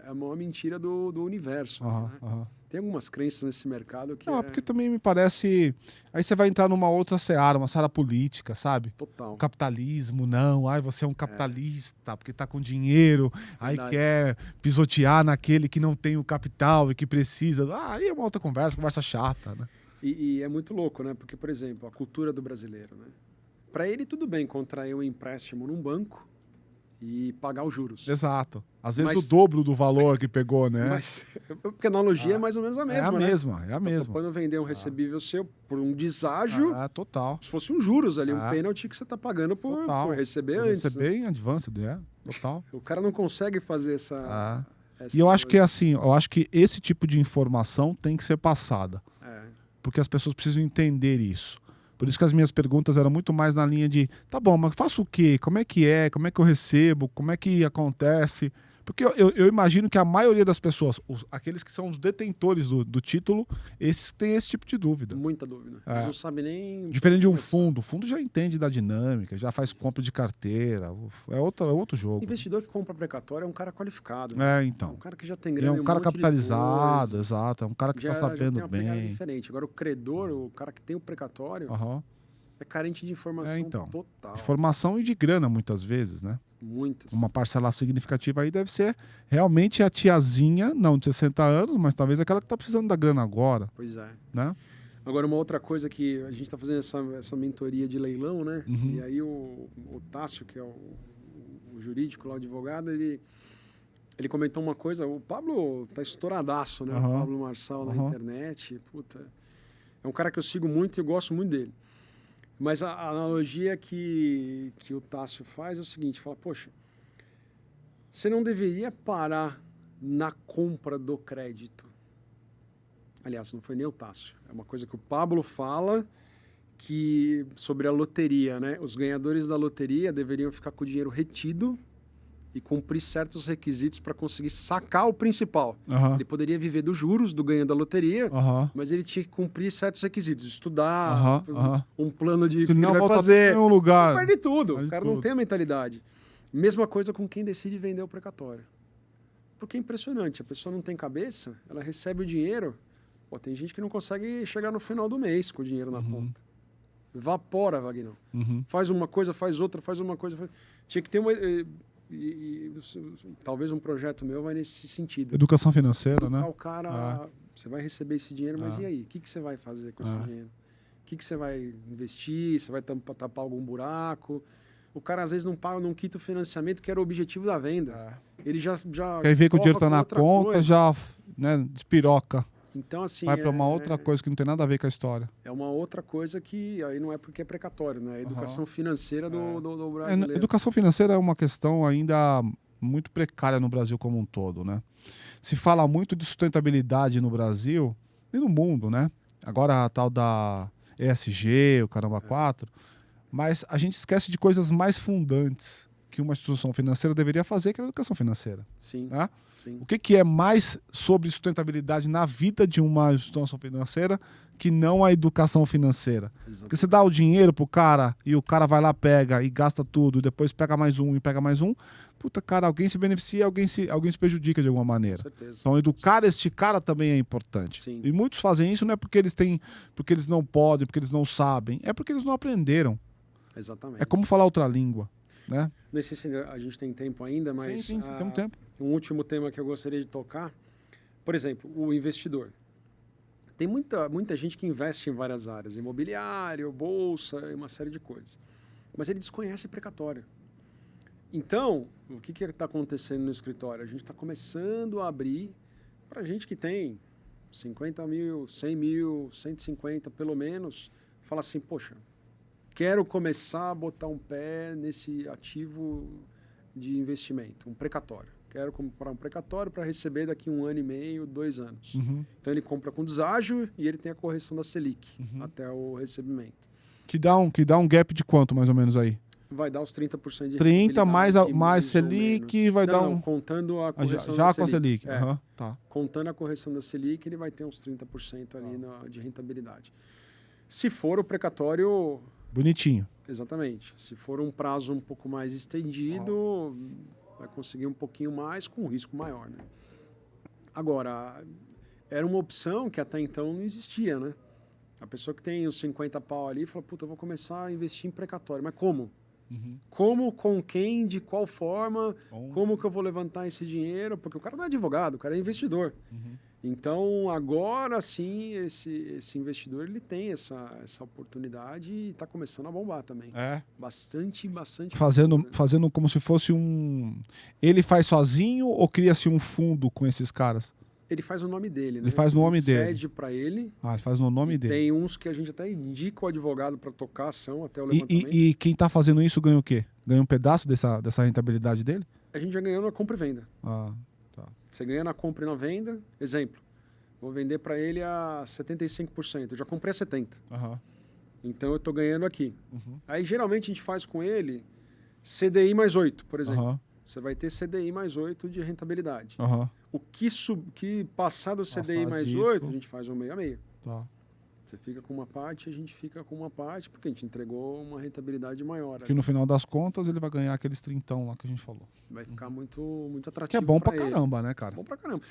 a maior mentira do universo. Né? Tem algumas crenças nesse mercado que porque também me parece... Aí você vai entrar numa outra seara, uma seara política, sabe? Total. O capitalismo, não. Você é um capitalista, porque tá com dinheiro, aí quer pisotear naquele que não tem o capital e que precisa. Aí é uma outra conversa chata, né? E é muito louco, né? Porque, por exemplo, a cultura do brasileiro, né? Para ele, tudo bem contrair um empréstimo num banco e pagar os juros. Exato. Às vezes o dobro do valor que pegou, né? Mas, porque a analogia é mais ou menos a mesma, né? É a mesma. Quando vender um recebível seu por um deságio, total. Se fosse um juros ali, um pênalti que você está pagando por receber antes. Receber em advance, total. O cara não consegue fazer essa e eu acho que é assim, eu acho que esse tipo de informação tem que ser passada. Porque as pessoas precisam entender isso. Por isso que as minhas perguntas eram muito mais na linha de, tá bom, mas faço o quê? Como é que eu recebo? Como é que acontece? Porque eu imagino que a maioria das pessoas, aqueles que são os detentores do título, esses têm esse tipo de dúvida. Muita dúvida. Eles não sabem nem... Diferente de um fundo. O fundo já entende da dinâmica, já faz compra de carteira. É outro jogo. O investidor que compra precatório é um cara qualificado. Né? Então. É um cara que já tem grana. É um cara capitalizado, exato. É um cara que está sabendo bem. Diferente. Agora o credor, o cara que tem o precatório, é carente de informação total. De formação e de grana, muitas vezes, né? Muitas. Uma parcela significativa aí deve ser realmente a tiazinha, não de 60 anos, mas talvez aquela que está precisando da grana agora. Pois é. Né? Agora, uma outra coisa que a gente está fazendo essa mentoria de leilão, né? E aí o Tássio, que é o jurídico lá, o advogado, ele comentou uma coisa, o Pablo tá estouradaço, né? O Pablo Marçal na internet, puta. É um cara que eu sigo muito e eu gosto muito dele. Mas a analogia que o Tássio faz é o seguinte, fala, poxa, você não deveria parar na compra do crédito. Aliás, não foi nem o Tássio. É uma coisa que o Pablo fala sobre a loteria, né? Os ganhadores da loteria deveriam ficar com o dinheiro retido e cumprir certos requisitos para conseguir sacar o principal. Aham. Ele poderia viver dos juros do ganho da loteria, Aham. mas ele tinha que cumprir certos requisitos, estudar, Aham. um plano de o que Se ele não vai volta fazer. em um lugar. Ele perde tudo. Perde O cara tudo. não tem a mentalidade. Mesma coisa com quem decide vender o precatório. Porque é impressionante, a pessoa não tem cabeça, ela recebe o dinheiro. Pô, tem gente que não consegue chegar no final do mês com o dinheiro na conta. Evapora, Vagnão. Uhum. Faz uma coisa, faz outra, faz uma coisa. Tinha que ter uma. Talvez um projeto meu vai nesse sentido. Educação financeira, né? O cara, você vai receber esse dinheiro, mas e aí? O que você vai fazer com esse dinheiro? O que você vai investir? Você vai tapar algum buraco? O cara às vezes não paga, não quita o financiamento, que era o objetivo da venda. Ele já Quer ver que o dinheiro tá toca na outra conta, coisa. já, né, despiroca. Então, assim, Vai pra uma outra coisa que não tem nada a ver com a história. é uma outra coisa que aí não é porque é precatório, né? É a educação financeira do É, brasileiro. educação financeira é uma questão ainda muito precária no Brasil como um todo, né? Se fala muito de sustentabilidade no Brasil e no mundo, né? Agora a tal da ESG, o Caramba 4, mas a gente esquece de coisas mais fundantes que uma instituição financeira deveria fazer, que é a educação financeira. Sim, Né? sim. O que é mais sobre sustentabilidade na vida de uma instituição financeira que não a educação financeira? Porque você dá o dinheiro pro cara e o cara vai lá, pega e gasta tudo, e depois pega mais um e pega mais um. Puta, cara, alguém se beneficia, alguém se prejudica de alguma maneira. Com certeza. Então, educar este cara também é importante. Sim. E muitos fazem isso não é porque eles não podem, porque eles não sabem, é porque eles não aprenderam. Exatamente. É como falar outra língua, né? Não sei se a gente tem tempo ainda, mas sim, temos tempo. um último tema que eu gostaria de tocar, por exemplo, o investidor. Tem muita gente que investe em várias áreas, imobiliário, bolsa, e uma série de coisas. Mas ele desconhece precatório. Então, o que está acontecendo no escritório? A gente está começando a abrir para gente que tem 50 mil, 100 mil, 150 pelo menos, fala assim, poxa, quero começar a botar um pé nesse ativo de investimento, um precatório. Quero comprar um precatório para receber daqui 1 ano e meio, 2 anos. Uhum. Então ele compra com deságio e ele tem a correção da Selic até o recebimento. Que dá um gap de quanto, mais ou menos, aí? Vai dar os 30% de 30 mais rentabilidade, ou Selic, menos. vai dar Não, contando a correção já da com a Selic. Selic. É. Aham, tá. Contando a correção da Selic, ele vai ter uns 30% ali de rentabilidade. Se for o precatório... Bonitinho. Exatamente. Se for um prazo um pouco mais estendido, vai conseguir um pouquinho mais com um risco maior, né? Agora, era uma opção que até então não existia, né? A pessoa que tem os 50 pau ali fala, puta, eu vou começar a investir em precatório. Mas como? Como, com quem, de qual forma, como que eu vou levantar esse dinheiro? Porque o cara não é advogado, o cara é investidor. Então, agora sim, esse investidor ele tem essa oportunidade e está começando a bombar também. É. Bastante. Fazendo como se fosse um... Ele faz sozinho ou cria-se um fundo com esses caras? Ele faz o nome dele, né? Ele faz no nome dele. Cede para ele. Ah, ele faz no nome dele. Tem uns que a gente até indica o advogado para tocar a ação até o levantamento. E quem está fazendo isso ganha o quê? Ganha um pedaço dessa rentabilidade dele? A gente já ganhou na compra e venda. Ah, tá. Você ganha na compra e na venda. Exemplo, vou vender para ele a 75%. Eu já comprei a 70%. Aham. Então eu estou ganhando aqui. Aí geralmente a gente faz com ele CDI mais 8, por exemplo. Aham. Você vai ter CDI mais 8 de rentabilidade. Aham. O que passar do CDI Passar mais disso. 8, a gente faz um meio a meio. Tá. Você fica com uma parte, a gente fica com uma parte, porque a gente entregou uma rentabilidade maior. Que no final das contas ele vai ganhar aqueles 30 lá que a gente falou. Vai ficar muito atrativo. Que é bom pra ele. caramba, né, cara? Bom pra caramba.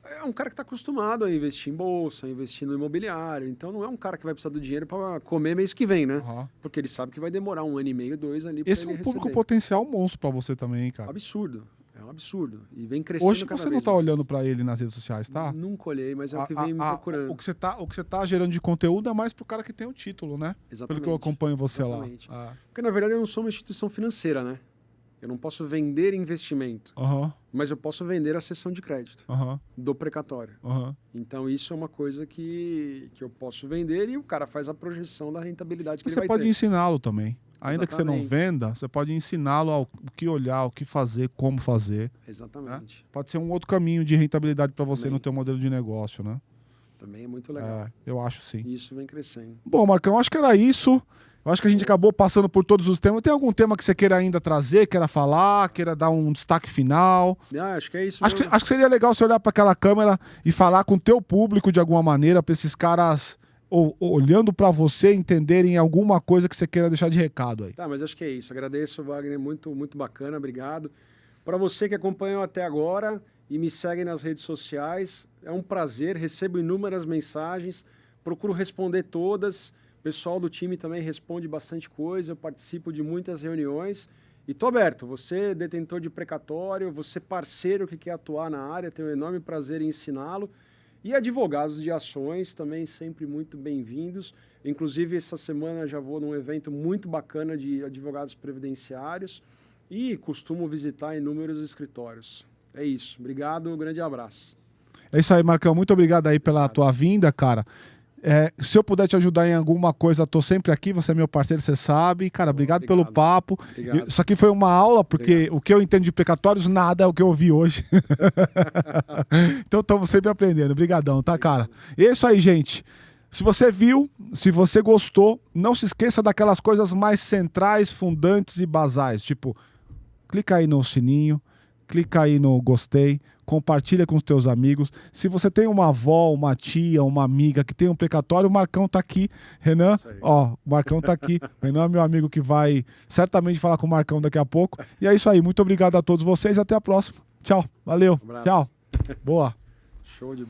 É um cara que está acostumado a investir em bolsa, investir no imobiliário. Então não é um cara que vai precisar do dinheiro para comer mês que vem, né? Aham. Porque ele sabe que vai demorar 1 ano e meio, 2 ali para Esse é ele um público receber. potencial monstro pra você também, hein, cara. Absurdo. É um absurdo. E vem crescendo Hoje cada você não vez tá mais. olhando pra ele nas redes sociais, tá? Nunca olhei, mas é o que vem me procurando. O que você tá gerando de conteúdo é mais pro cara que tem o título, né? Exatamente. Pelo que eu acompanho você Exatamente. lá. Porque, na verdade, eu não sou uma instituição financeira, né? Eu não posso vender investimento, Aham, mas eu posso vender a cessão de crédito aham, do precatório. aham. Então, isso é uma coisa que eu posso vender e o cara faz a projeção da rentabilidade que Mas ele você vai pode ter. ensiná-lo também. Ainda que você não Exatamente. venda, você pode ensiná-lo o que olhar, o que fazer, como fazer. Exatamente. Pode ser um outro caminho de rentabilidade para você Também. no teu modelo de negócio, né? Também é muito legal. Eu acho sim. E isso vem crescendo. Bom, Marcão, acho que era isso. Eu acho que a gente acabou passando por todos os temas. Tem algum tema que você queira ainda trazer, queira falar, queira dar um destaque final? Acho que é isso. Acho que seria legal você olhar para aquela câmera e falar com o teu público de alguma maneira, para esses caras, olhando para você, entenderem alguma coisa que você queira deixar de recado aí. Tá, mas acho que é isso. Agradeço, Wagner. Muito, muito bacana. Obrigado. Para você que acompanhou até agora e me segue nas redes sociais, é um prazer. Recebo inúmeras mensagens, procuro responder todas. O pessoal do time também responde bastante coisa, eu participo de muitas reuniões e estou aberto. Você, detentor de precatório, você parceiro que quer atuar na área, tenho um enorme prazer em ensiná-lo. E advogados de ações também sempre muito bem-vindos. Inclusive, essa semana já vou num evento muito bacana de advogados previdenciários e costumo visitar inúmeros escritórios. É isso. Obrigado, um grande abraço. É isso aí, Marcão. Muito obrigado aí pela tua vinda, cara. Se eu puder te ajudar em alguma coisa, tô sempre aqui, você é meu parceiro, você sabe. Cara, obrigado pelo papo. Isso aqui foi uma aula, porque o que eu entendo de precatórios, nada é o que eu ouvi hoje. Então estamos sempre aprendendo. Obrigadão, tá, cara? E é isso aí, gente. Se você viu, se você gostou, não se esqueça daquelas coisas mais centrais, fundantes e basais. Tipo, clica aí no sininho, clica aí no gostei, compartilha com os teus amigos. Se você tem uma avó, uma tia, uma amiga que tem um precatório, o Marcão tá aqui. Renan, ó, o Marcão tá aqui. O Renan é meu amigo que vai certamente falar com o Marcão daqui a pouco. E é isso aí. Muito obrigado a todos vocês. Até a próxima. Tchau. Valeu. Tchau. Boa. Show de